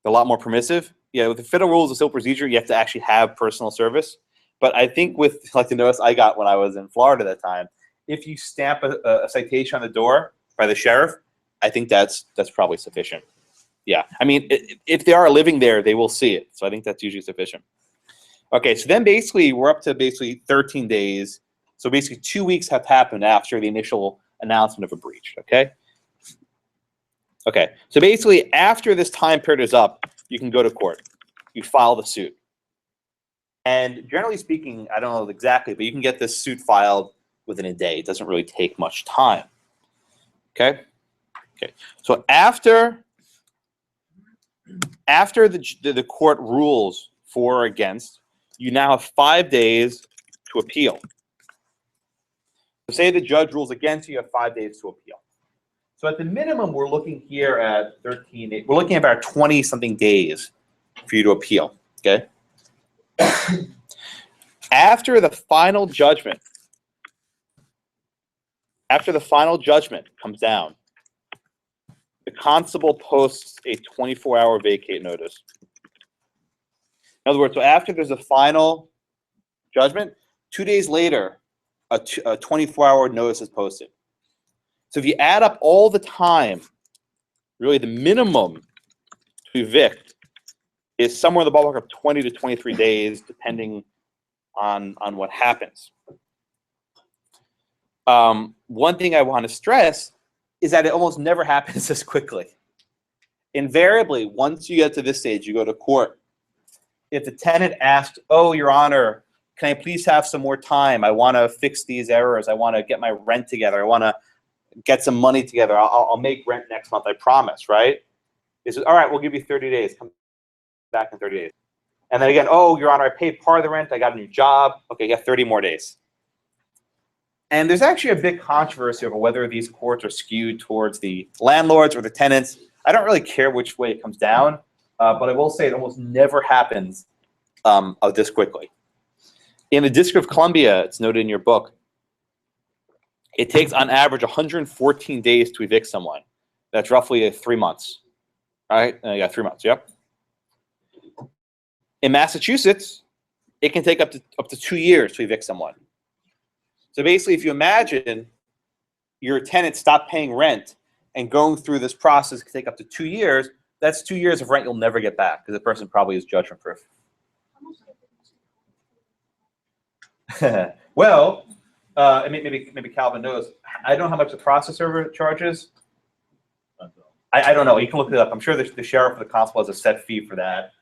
They're a lot more permissive. Yeah, with the federal rules of civil procedure, you have to actually have personal service. But I think with like the notice I got when I was in Florida at that time, if you stamp a citation on the door by the sheriff, I think that's probably sufficient. Yeah, I mean, if they are living there, they will see it. So I think that's usually sufficient. Okay, so then basically we're up to basically 13 days. So basically 2 weeks have happened after the initial announcement of a breach, okay? Okay, so basically after this time period is up, you can go to court. You file the suit. And generally speaking, I don't know exactly, but you can get this suit filed within a day. It doesn't really take much time, okay? Okay, so after the court rules for or against, you now have 5 days to appeal. So say the judge rules against you, you have 5 days to appeal. So at the minimum, we're looking here at 13 days. We're looking at about 20-something days for you to appeal, okay? After the final judgment comes down, the constable posts a 24-hour vacate notice. In other words, so after there's a final judgment, 2 days later, a 24-hour notice is posted. So if you add up all the time, really the minimum to evict is somewhere in the ballpark of 20 to 23 days, depending on what happens. One thing I want to stress is that it almost never happens this quickly. Invariably, once you get to this stage, you go to court. If the tenant asks, oh, Your Honor, can I please have some more time? I want to fix these errors. I want to get my rent together. I want to get some money together. I'll make rent next month, I promise, right? He says, all right, we'll give you 30 days. Come back in 30 days. And then again, oh, Your Honor, I paid part of the rent. I got a new job. Okay, you got 30 more days. And there's actually a big controversy over whether these courts are skewed towards the landlords or the tenants. I don't really care which way it comes down, but I will say it almost never happens this quickly. In the District of Columbia, it's noted in your book, it takes on average 114 days to evict someone. That's roughly 3 months, right? Yeah, 3 months, yep. In Massachusetts, it can take up to 2 years to evict someone. So basically, if you imagine your tenant stopped paying rent and going through this process can take up to 2 years, that's 2 years of rent you'll never get back because the person probably is judgment proof. Well, I mean, maybe Calvin knows. I don't know how much the process server charges. I don't know. You can look it up. I'm sure the sheriff or the constable has a set fee for that.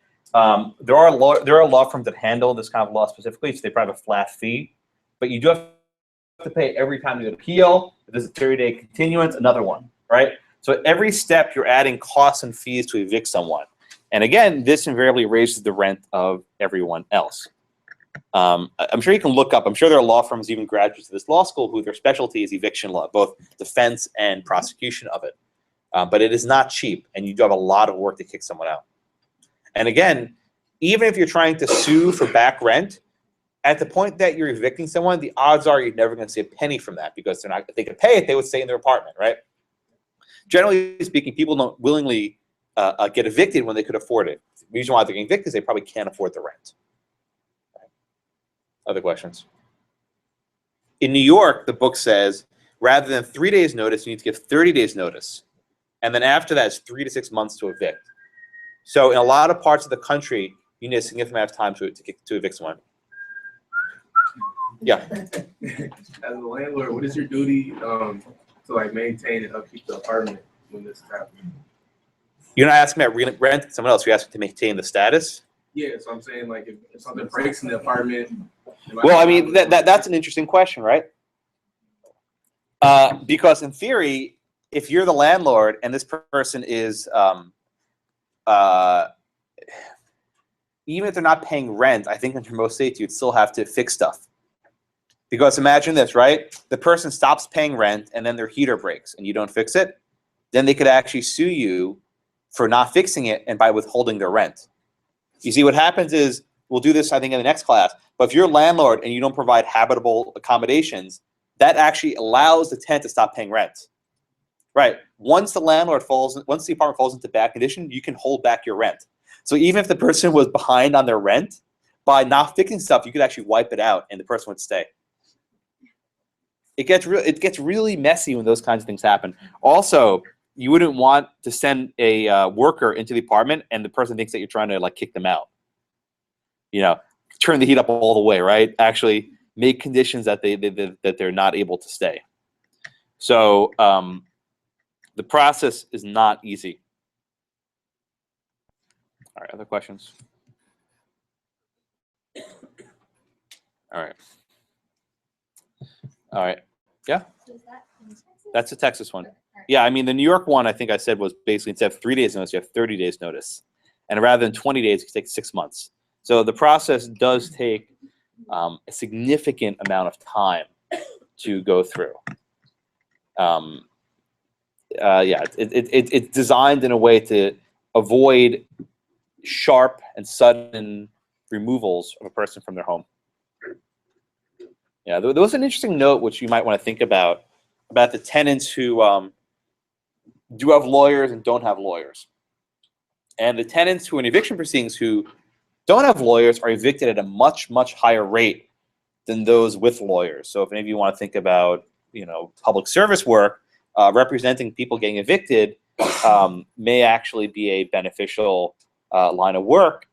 There are law firms that handle this kind of law specifically, so they probably have a flat fee. But you do have to pay every time you appeal. If there's a 30-day continuance, another one, right? So every step you're adding costs and fees to evict someone. And again, this invariably raises the rent of everyone else. I'm sure you can look up, I'm sure there are law firms, even graduates of this law school, who their specialty is eviction law, both defense and prosecution of it. But it is not cheap, and you do have a lot of work to kick someone out. And again, even if you're trying to sue for back rent, at the point that you're evicting someone, the odds are you're never going to see a penny from that because they're not. If they could pay it, they would stay in their apartment, right? Generally speaking, people don't willingly get evicted when they could afford it. The reason why they're getting evicted is they probably can't afford the rent. Right? Other questions? In New York, the book says rather than 3 days notice, you need to give 30 days notice. And then after that, it's 3 to 6 months to evict. So in a lot of parts of the country, you need a significant amount of time to evict someone. Yeah. As a landlord, what is your duty to like maintain and upkeep the apartment when this is happening? You're not asking about rent someone else. You're asking to maintain the status. Yeah, so I'm saying like if something breaks in the apartment. Well, I mean that's an interesting question, right? Because in theory, if you're the landlord and this person is even if they're not paying rent, I think under most states you'd still have to fix stuff. Because imagine this, right? The person stops paying rent and then their heater breaks and you don't fix it. Then they could actually sue you for not fixing it and by withholding their rent. You see, what happens is, we'll do this, I think, in the next class, but if you're a landlord and you don't provide habitable accommodations, that actually allows the tenant to stop paying rent. Right. Once the apartment falls into bad condition, you can hold back your rent. So even if the person was behind on their rent, by not fixing stuff, you could actually wipe it out and the person would stay. It gets really messy when those kinds of things happen. Also, you wouldn't want to send a worker into the apartment and the person thinks that you're trying to like kick them out. You know, turn the heat up all the way, right? Actually make conditions that they're not able to stay. So the process is not easy. All right, other questions? All right. All right. Yeah? Is that in Texas? That's a Texas one. Okay, all right. Yeah, I mean, the New York one, I think I said, was basically instead of 3 days notice, you have 30 days notice. And rather than 20 days, it can take 6 months. So the process does take a significant amount of time to go through. Yeah, it's designed in a way to avoid sharp and sudden removals of a person from their home. Yeah, there was an interesting note which you might want to think about the tenants who do have lawyers and don't have lawyers. And the tenants who are in eviction proceedings who don't have lawyers are evicted at a much, much higher rate than those with lawyers. So if any of you want to think about, you know, public service work, representing people getting evicted may actually be a beneficial line of work.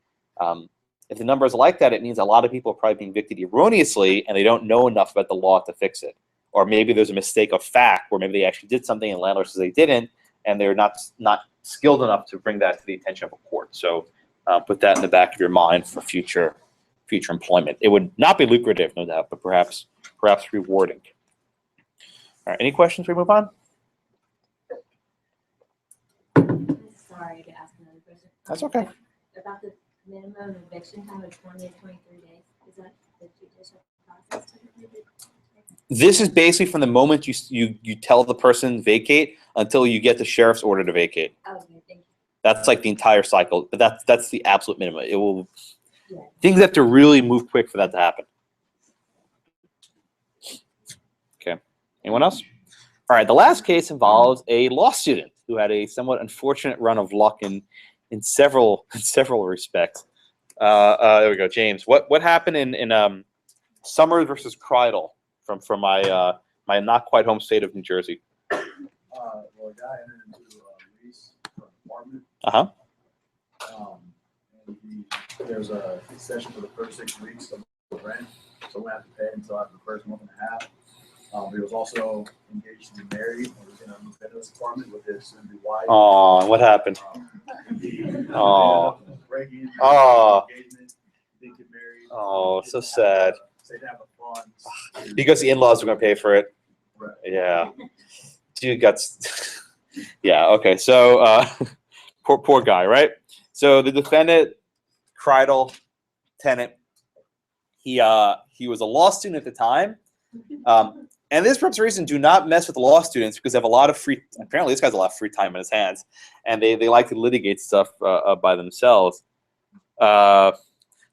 If the numbers are like that, it means a lot of people are probably being evicted erroneously and they don't know enough about the law to fix it. Or maybe there's a mistake of fact where maybe they actually did something and the landlord says they didn't, and they're not skilled enough to bring that to the attention of a court. So put that in the back of your mind for future employment. It would not be lucrative, no doubt, but perhaps rewarding. All right, any questions before we move on? Sorry to ask another question. That's okay. About the minimum eviction time of 20 to 23 days, is that the judicial process typically? This is basically from the moment you tell the person vacate until you get the sheriff's order to vacate. Okay, thank you. That's like the entire cycle, but that's the absolute minimum. It will Yeah. things have to really move quick for that to happen. Okay. Anyone else? All right. The last case involves a law student who had a somewhat unfortunate run of luck in several respects. There we go, James. What happened in Sommer versus Kridel from my not quite home state of New Jersey? Well, a guy entered into a lease for an apartment. And there's a concession for the first 6 weeks of the rent, so we have to pay until after the first month and a half. He was also engaged to be married. He was in a move into this apartment with his soon-to-be wife. Oh, what happened? Oh. Breaking Oh. engagement, didn't get married. Oh, so sad. So they have the funds. Because the in-laws were gonna pay for it. Right. Yeah. Dude got. Yeah. Okay. So poor guy, right? So the defendant, Kridel, tenant. He was a law student at the time. And this purpose reason, do not mess with law students because they have a lot of free. Apparently, this guy's a lot of free time in his hands, and they like to litigate stuff by themselves. I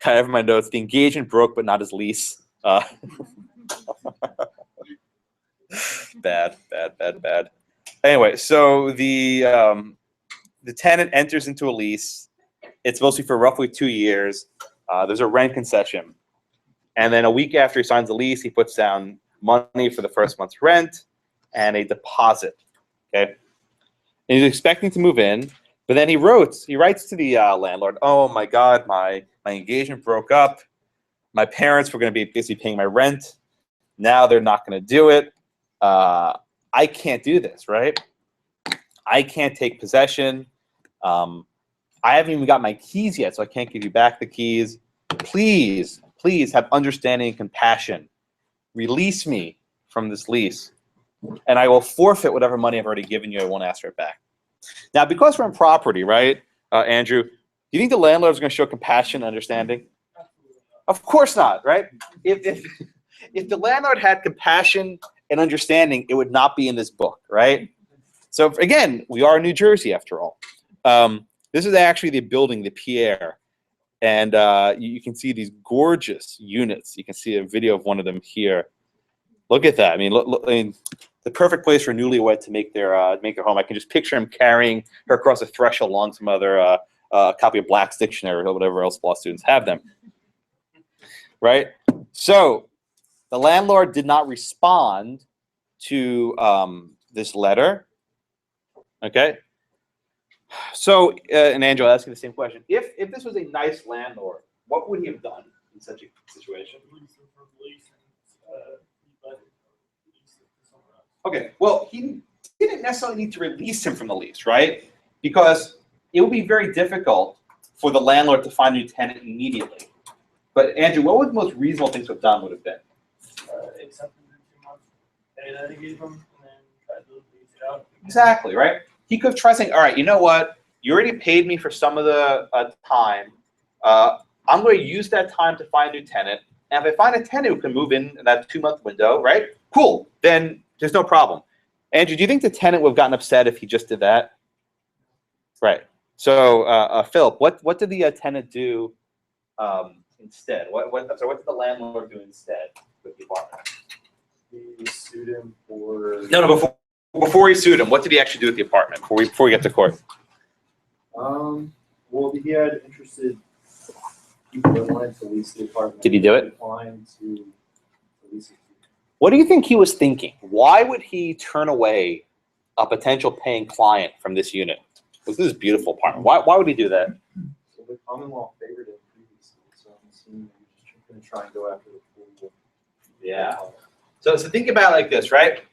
have my notes. The engagement broke, but not his lease. Bad. Anyway, so the tenant enters into a lease. It's mostly for roughly 2 years. There's a rent concession, and then a week after he signs the lease, he puts down money for the first month's rent and a deposit. Okay, and he's expecting to move in, but then he writes to the landlord, "Oh my God, my engagement broke up. My parents were going to be busy paying my rent. Now they're not going to do it. I can't do this, right? I can't take possession. I haven't even got my keys yet, so I can't give you back the keys. Please have understanding and compassion. Release me from this lease, and I will forfeit whatever money I've already given you. I won't ask for it back." Now, because we're in property, right, Andrew, do you think the landlord is going to show compassion and understanding? Of course not, right? If the landlord had compassion and understanding, it would not be in this book, right? So again, we are in New Jersey after all. This is actually the building, the Pierre. And you can see these gorgeous units. You can see a video of one of them here. Look at that. I mean, I mean, the perfect place for a newlywed to make their home. I can just picture him carrying her across a threshold along some other copy of Black's Dictionary or whatever else law students have them. Right? So the landlord did not respond to this letter. Okay? So, and Angela, I'll ask you the same question. If this was a nice landlord, what would he have done in such a situation? Okay, well, he didn't necessarily need to release him from the lease, right? Because it would be very difficult for the landlord to find a new tenant immediately. But Andrew, what would the most reasonable things to have done would have been? Accept him in 2 months, pay that he gave him, and then try to lease it out. Exactly, right? He could have tried saying, all right, you know what? You already paid me for some of the time. I'm going to use that time to find a new tenant. And if I find a tenant who can move in that 2-month window, right? Cool. Then there's no problem. Andrew, do you think the tenant would have gotten upset if he just did that? Right. So, Philip, what did the tenant do instead? What did the landlord do instead with the apartment? He sued him for. No, before he sued him, what did he actually do with the apartment before we get to court? Well, he had interested people in line to lease the apartment. Did he do it? Declined to lease it. What do you think he was thinking? Why would he turn away a potential paying client from this unit? This is a beautiful apartment. Why would he do that? So the common law favored him previously, so I'm assuming he's just going to try and go after the pool. Yeah. So think about it like this, right?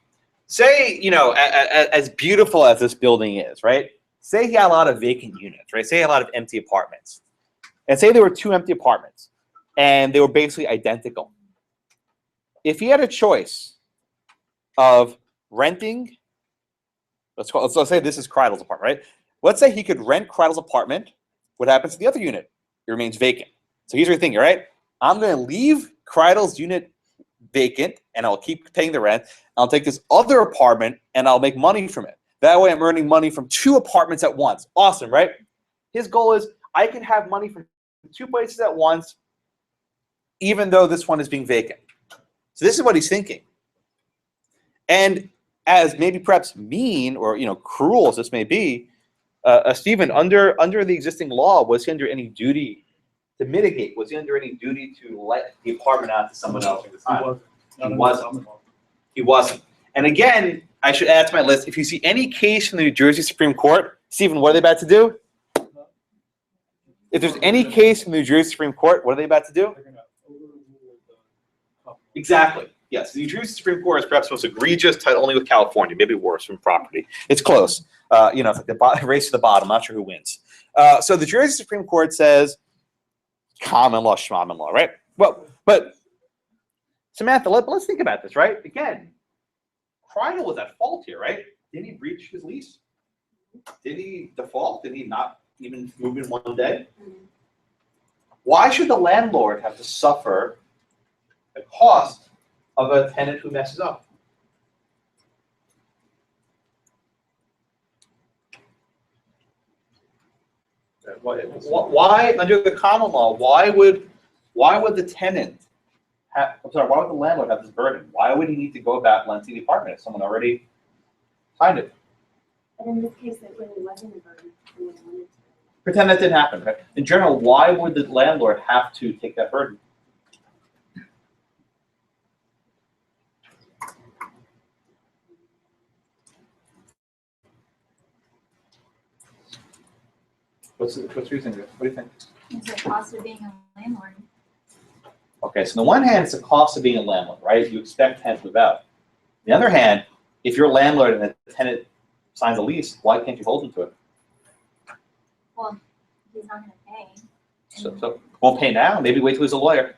Say, you know, as beautiful as this building is, right? Say he had a lot of vacant units, right? Say he had a lot of empty apartments. And say there were 2 empty apartments, and they were basically identical. If he had a choice of renting, let's say this is Kridel's apartment, right? Let's say he could rent Kridel's apartment. What happens to the other unit? It remains vacant. So here's what you're thinking, right? I'm going to leave Kridel's unit vacant and I'll keep paying the rent. I'll take this other apartment and I'll make money from it. That way I'm earning money from 2 apartments at once. Awesome, right? His goal is I can have money from 2 places at once, even though this one is being vacant. So this is what he's thinking. And as maybe perhaps mean or cruel as this may be, Stephen, under the existing law, was he under any duty to mitigate? Was he under any duty to let the apartment out to someone else at the time? He wasn't. He wasn't. And again, I should add to my list, if you see any case from the New Jersey Supreme Court, Stephen, what are they about to do? If there's any case from the New Jersey Supreme Court, what are they about to do? Exactly. Yes, the New Jersey Supreme Court is perhaps the most egregious, tied only with California, maybe worse from property. It's close. It's like the race to the bottom. I'm not sure who wins. So the Jersey Supreme Court says common law, schmommon law, right? Well, but Samantha, let's think about this, right? Again, Kridel was at fault here, right? Didn't he breach his lease? Did he default? Did he not even move in one day? Why should the landlord have to suffer the cost of a tenant who messes up? Why, under the common law, why would the tenant have, why would the landlord have this burden? Why would he need to go about renting the apartment if someone already signed it? But in this case, it really wasn't a burden. Pretend that didn't happen, right? In general, why would the landlord have to take that burden? What's your reason? What do you think? It's the cost of being a landlord. Okay, so on the one hand, it's the cost of being a landlord, right? You expect tenants to move out. On the other hand, if you're a landlord and the tenant signs a lease, why can't you hold him to it? Well, he's not going to pay. So won't pay now. Maybe wait till he's a lawyer.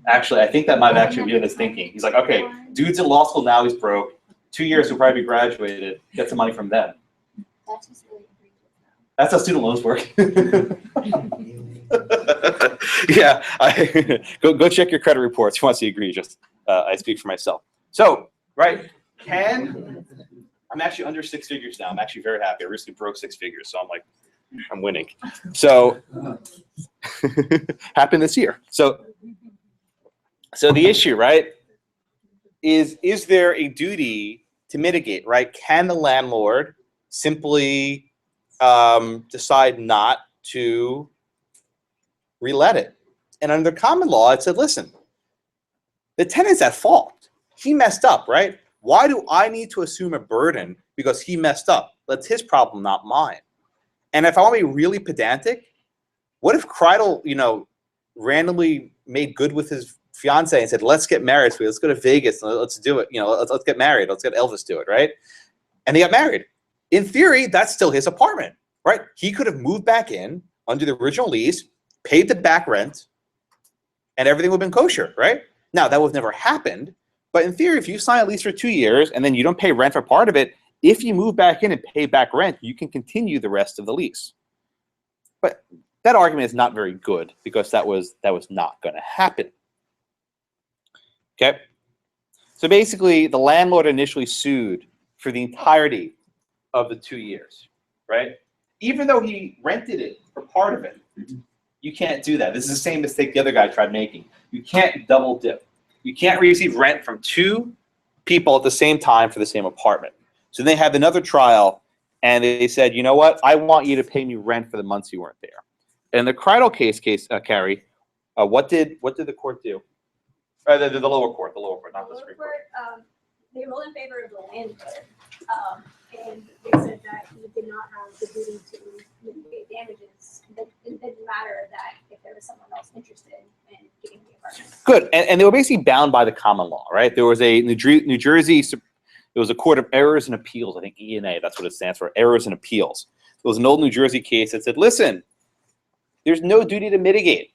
Actually, I think that might actually be in his thinking. He's like, okay, dude's in law school now. He's broke. 2 years, he'll probably be graduated. Get some money from them. That's just really egregious, though. That's how student loans work. Yeah, go check your credit reports. You want to see egregious? I speak for myself. So, right, I'm actually under 6 figures now. I'm actually very happy. I recently broke 6 figures, so I'm like, I'm winning. So, happened this year. So the issue, right, is there a duty to mitigate, right? Can the landlord simply decide not to relet it? And under common law, it said, listen, the tenant's at fault. He messed up, right? Why do I need to assume a burden because he messed up? That's his problem, not mine. And if I want to be really pedantic, what if Kridel, randomly made good with his fiance and said, let's get married, let's go to Vegas, and let's do it, let's get married, let's get Elvis to it, right? And they got married. In theory, that's still his apartment, right? He could have moved back in under the original lease, paid the back rent, and everything would have been kosher, right? Now, that would have never happened, but in theory, if you sign a lease for 2 years and then you don't pay rent for part of it, if you move back in and pay back rent, you can continue the rest of the lease. But that argument is not very good because that was not going to happen. Okay? So basically, the landlord initially sued for the entirety of the 2 years, right? Even though he rented it for part of it, you can't do that. This is the same mistake the other guy tried making. You can't double dip. You can't receive rent from 2 people at the same time for the same apartment. So they had another trial, and they said, you know what? I want you to pay me rent for the months you weren't there. And the Kridel case, Carrie, what did the court do? The lower court, not the Supreme Court. They ruled in favor of the landlord, and they said that he did not have the duty to mitigate damages. It didn't matter that if there was someone else interested in getting the apartment. Good, and they were basically bound by the common law, right? There was a New Jersey, it was a Court of Errors and Appeals, I think E&A, that's what it stands for, Errors and Appeals. It was an old New Jersey case that said, listen, there's no duty to mitigate,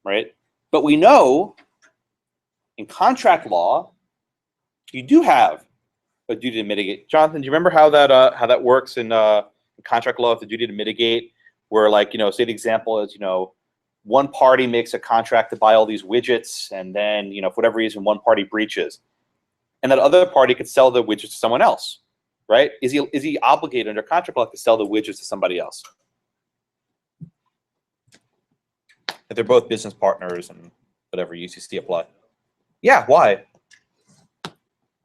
right? But we know in contract law, you do have a duty to mitigate. Jonathan, do you remember how that works in contract law, the duty to mitigate, where, like, say the example is, one party makes a contract to buy all these widgets, and then, for whatever reason, one party breaches, and that other party could sell the widgets to someone else, right? Is he obligated under contract law to sell the widgets to somebody else? If they're both business partners and whatever, UCC apply. Yeah, why?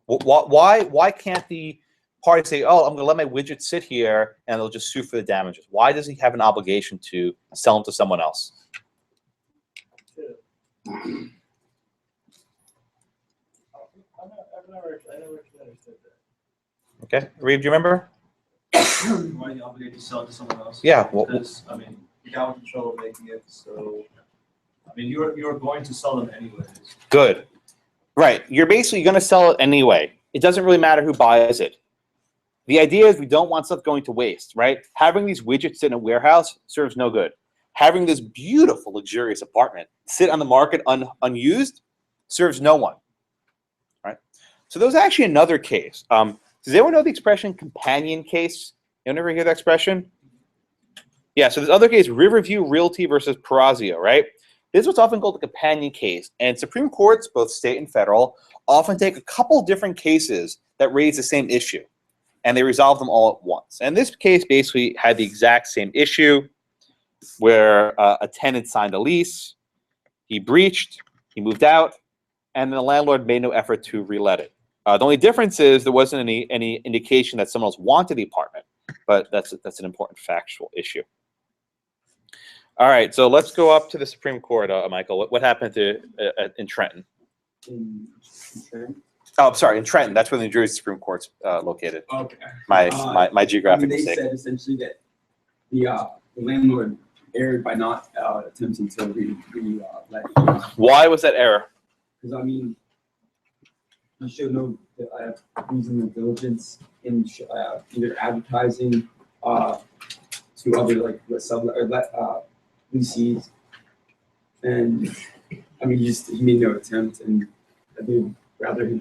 Why can't the party say, oh, I'm going to let my widget sit here and they'll just sue for the damages? Why does he have an obligation to sell them to someone else? I never understood that. Okay, Reeve, do you remember? Why are you obligated to sell it to someone else? Yeah. Well, Because, I mean, you got control of making it, so, I mean, you're going to sell them anyways. good. Right. You're basically going to sell it anyway. It doesn't really matter who buys it. The idea is we don't want stuff going to waste, right? Having these widgets in a warehouse serves no good. Having this beautiful, luxurious apartment sit on the market unused serves no one, right? So there's actually another case. Does anyone know the expression companion case? You ever hear that expression? Yeah, so this other case, Riverview Realty versus Perazio, right? This is what's often called the companion case. And Supreme Courts, both state and federal, often take a couple different cases that raise the same issue, and they resolve them all at once. And this case basically had the exact same issue where a tenant signed a lease, he breached, he moved out, and the landlord made no effort to relet it. The only difference is there wasn't any indication that someone else wanted the apartment, but that's an important factual issue. All right, so let's go up to the Supreme Court, Michael. What happened in Trenton? In Trenton? Oh, I'm sorry, in Trenton. That's where the New Jersey Supreme Court's located. Okay. My geographic They mistake. said essentially that the landlord erred by not attempting to let. Why was that error? Because I mean, you showed no reasonable diligence in either advertising to other leases, and I mean, he made no attempt, and I think rather,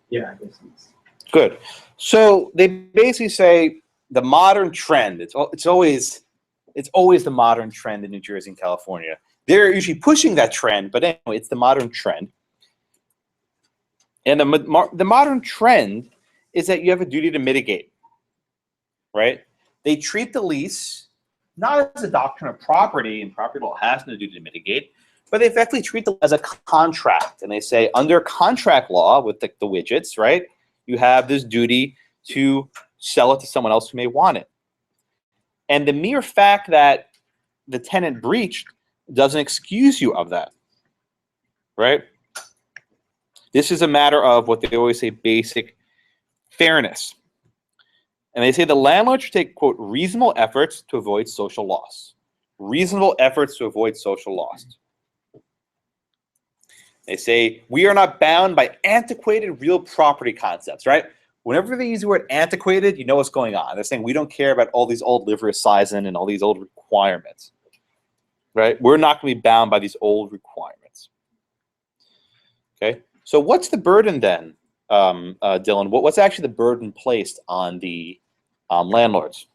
yeah, I guess he's Good. So they basically say the modern trend. It's always the modern trend in New Jersey and California. They're usually pushing that trend, but anyway, it's the modern trend. And the modern trend is that you have a duty to mitigate, right? They treat the lease not as a doctrine of property, and property law has no duty to mitigate, but they effectively treat it as a contract. And they say under contract law with the widgets, right, you have this duty to sell it to someone else who may want it. And the mere fact that the tenant breached doesn't excuse you of that, right? This is a matter of what they always say, basic fairness. And they say the landlord should take, quote, reasonable efforts to avoid social loss. Reasonable efforts to avoid social loss. They say we are not bound by antiquated real property concepts, right? Whenever they use the word antiquated, you know what's going on. They're saying we don't care about all these old livery sizing and all these old requirements, right? We're not going to be bound by these old requirements. Okay, so what's the burden then, Dylan? What's actually the burden placed on the landlords?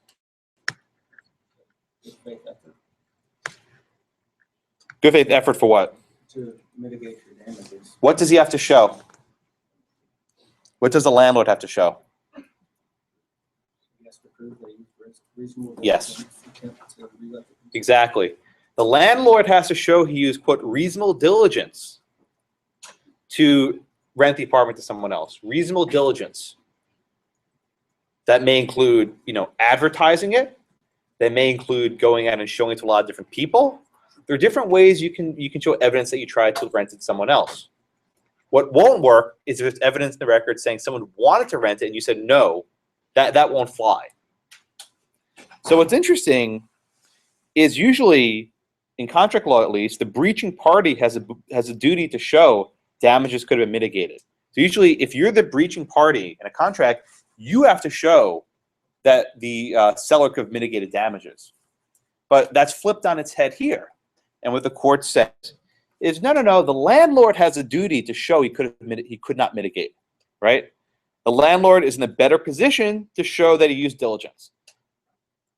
Good faith effort for what? To mitigate your damages. What does he have to show? What does the landlord have to show? He has to prove that he's reasonable. Yes. Exactly. The landlord has to show he used, quote, reasonable diligence to rent the apartment to someone else. Reasonable diligence. That may include, advertising it. That may include going out and showing it to a lot of different people. There are different ways you can show evidence that you tried to rent it to someone else. What won't work is if there's evidence in the record saying someone wanted to rent it and you said no, that won't fly. So what's interesting is usually, in contract law at least, the breaching party has a duty to show damages could have been mitigated. So usually if you're the breaching party in a contract, you have to show that the seller could have mitigated damages. But that's flipped on its head here. And what the court says is, no, the landlord has a duty to show he could not mitigate, right? The landlord is in a better position to show that he used diligence.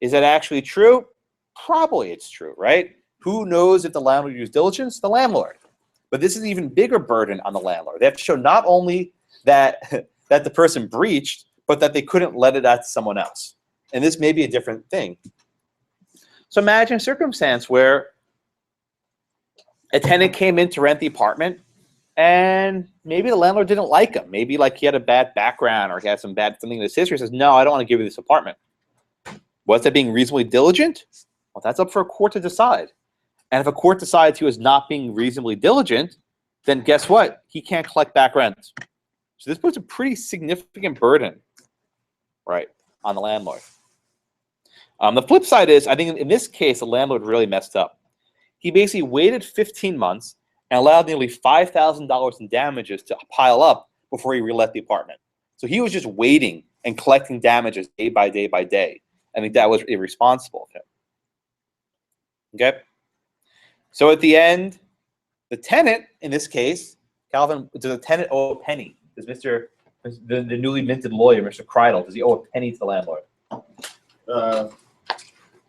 Is that actually true? Probably it's true, right? Who knows if the landlord used diligence? The landlord. But this is an even bigger burden on the landlord. They have to show not only that, that the person breached, but that they couldn't let it out to someone else. And this may be a different thing. So imagine a circumstance where a tenant came in to rent the apartment, and maybe the landlord didn't like him. Maybe like he had a bad background or he had some bad something in his history. He says, no, I don't want to give you this apartment. Was that being reasonably diligent? Well, that's up for a court to decide. And if a court decides he was not being reasonably diligent, then guess what? He can't collect back rent. So this puts a pretty significant burden, right, on the landlord. The flip side is, I think in this case, the landlord really messed up. He basically waited 15 months and allowed nearly $5,000 in damages to pile up before he relet the apartment. So he was just waiting and collecting damages day by day by day. I think that was irresponsible of him. Okay? So at the end, the tenant, in this case, Calvin, does the tenant owe a penny? Does the newly minted lawyer, Mr. Kridel, does he owe a penny to the landlord?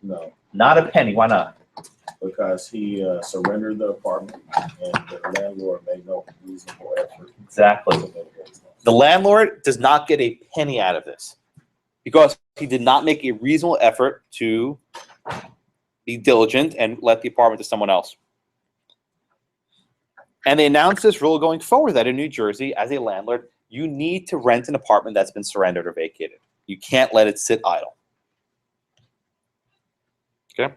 No, Not a penny. Why not? because he surrendered the apartment and the landlord made no reasonable effort. Exactly. The landlord does not get a penny out of this because he did not make a reasonable effort to be diligent and let the apartment to someone else. And they announced this rule going forward that in New Jersey, as a landlord, you need to rent an apartment that's been surrendered or vacated. You can't let it sit idle. Okay?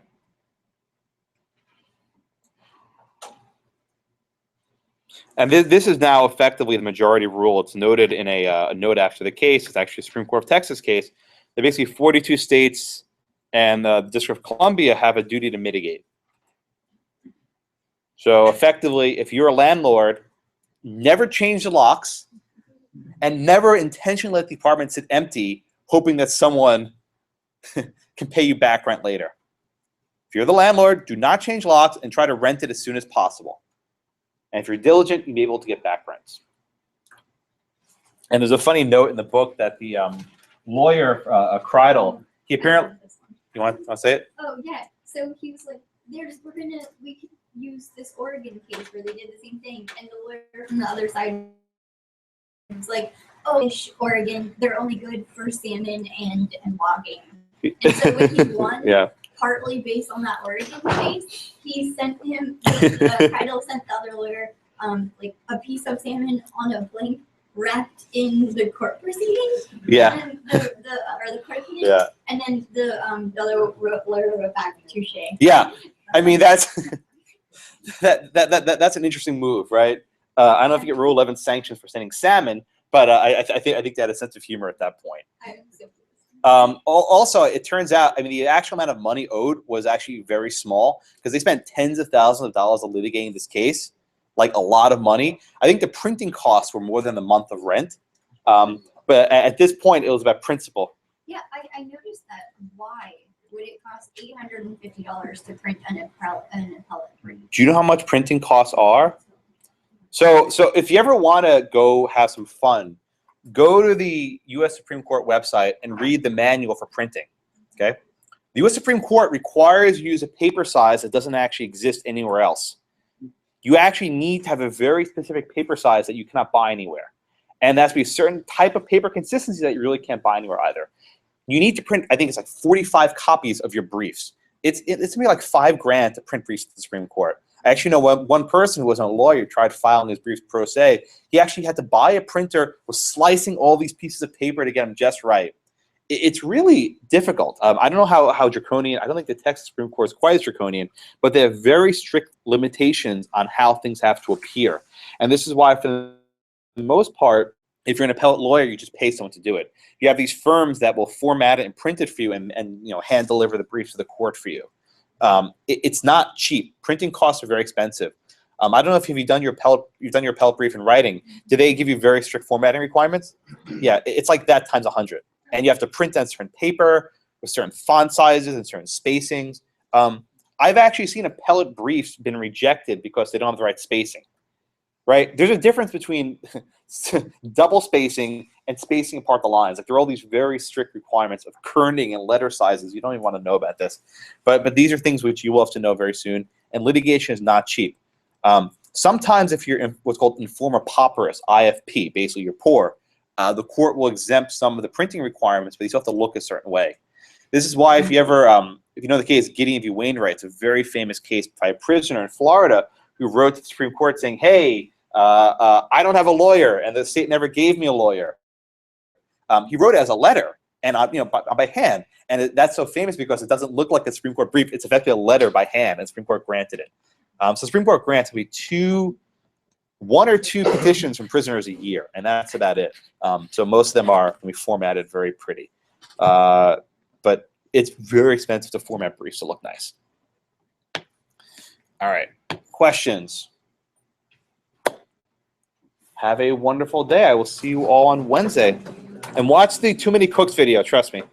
And this is now effectively the majority rule. It's noted in a note after the case. It's actually a Supreme Court of Texas case. That basically 42 states and the District of Columbia have a duty to mitigate. So effectively, if you're a landlord, never change the locks and never intentionally let the apartment sit empty, hoping that someone can pay you back rent later. If you're the landlord, do not change locks and try to rent it as soon as possible. And if you're diligent, you'll be able to get back rents. And there's a funny note in the book that the lawyer, Kridel, he apparently, you want to say it? Oh, yeah. So he was like, we could use this Oregon case where they did the same thing. And the lawyer from the other side was like, oh, Oregon, they're only good for salmon and logging. And so when he won, Yeah. partly based on that Oregon case, he sent him, Kridel sent the other lawyer, like a piece of salmon on a blank wrapped in the court proceedings. Yeah. And the court proceedings. Yeah. And then the other lawyer wrote back, touche. Yeah. I mean, that's that's an interesting move, right? I don't know if you get Rule 11 sanctions for sending salmon, but I think they had a sense of humor at that point. Also, it turns out, I mean, the actual amount of money owed was actually very small because they spent tens of thousands of dollars on litigating this case, like a lot of money. I think the printing costs were more than a month of rent. But at this point, it was about principle. Yeah, I noticed that. Why would it cost $850 to print an appellate brief? Do you know how much printing costs are? So if you ever want to go have some fun, go to the U.S. Supreme Court website and read the manual for printing, okay? The U.S. Supreme Court requires you to use a paper size that doesn't actually exist anywhere else. You actually need to have a very specific paper size that you cannot buy anywhere. And that's be a certain type of paper consistency that you really can't buy anywhere either. You need to print, I think it's like 45 copies of your briefs. It's going to be like $5,000 to print briefs to the Supreme Court. I actually know one person who wasn't a lawyer tried filing his briefs pro se. He actually had to buy a printer, was slicing all these pieces of paper to get them just right. It's really difficult. I don't know how draconian, I don't think the Texas Supreme Court is quite as draconian, but they have very strict limitations on how things have to appear. And this is why, for the most part, if you're an appellate lawyer, you just pay someone to do it. You have these firms that will format it and print it for you and hand deliver the briefs to the court for you. It's not cheap. Printing costs are very expensive. I don't know if you've done your appellate brief in writing. Do they give you very strict formatting requirements? Yeah, it's like that times 100. And you have to print on certain paper with certain font sizes and certain spacings. I've actually seen appellate briefs been rejected because they don't have the right spacing. Right? There's a difference between double spacing and spacing apart the lines. Like there are all these very strict requirements of kerning and letter sizes. You don't even want to know about this. But these are things which you will have to know very soon. and litigation is not cheap. Sometimes if you're in what's called informa pauperis, IFP, basically you're poor, the court will exempt some of the printing requirements, but you still have to look a certain way. This is why if you ever, if you know the case Gideon v. Wainwright, it's a very famous case by a prisoner in Florida who wrote to the Supreme Court saying, hey, I don't have a lawyer, and the state never gave me a lawyer. He wrote it as a letter, and by hand, and that's so famous because it doesn't look like a Supreme Court brief. It's effectively a letter by hand, and the Supreme Court granted it. So Supreme Court grants will be 1 or 2 petitions from prisoners a year, and that's about it. So most of them are going to be formatted very pretty, but it's very expensive to format briefs to look nice. All right, questions? Have a wonderful day. I will see you all on Wednesday. And watch the Too Many Cooks video, trust me.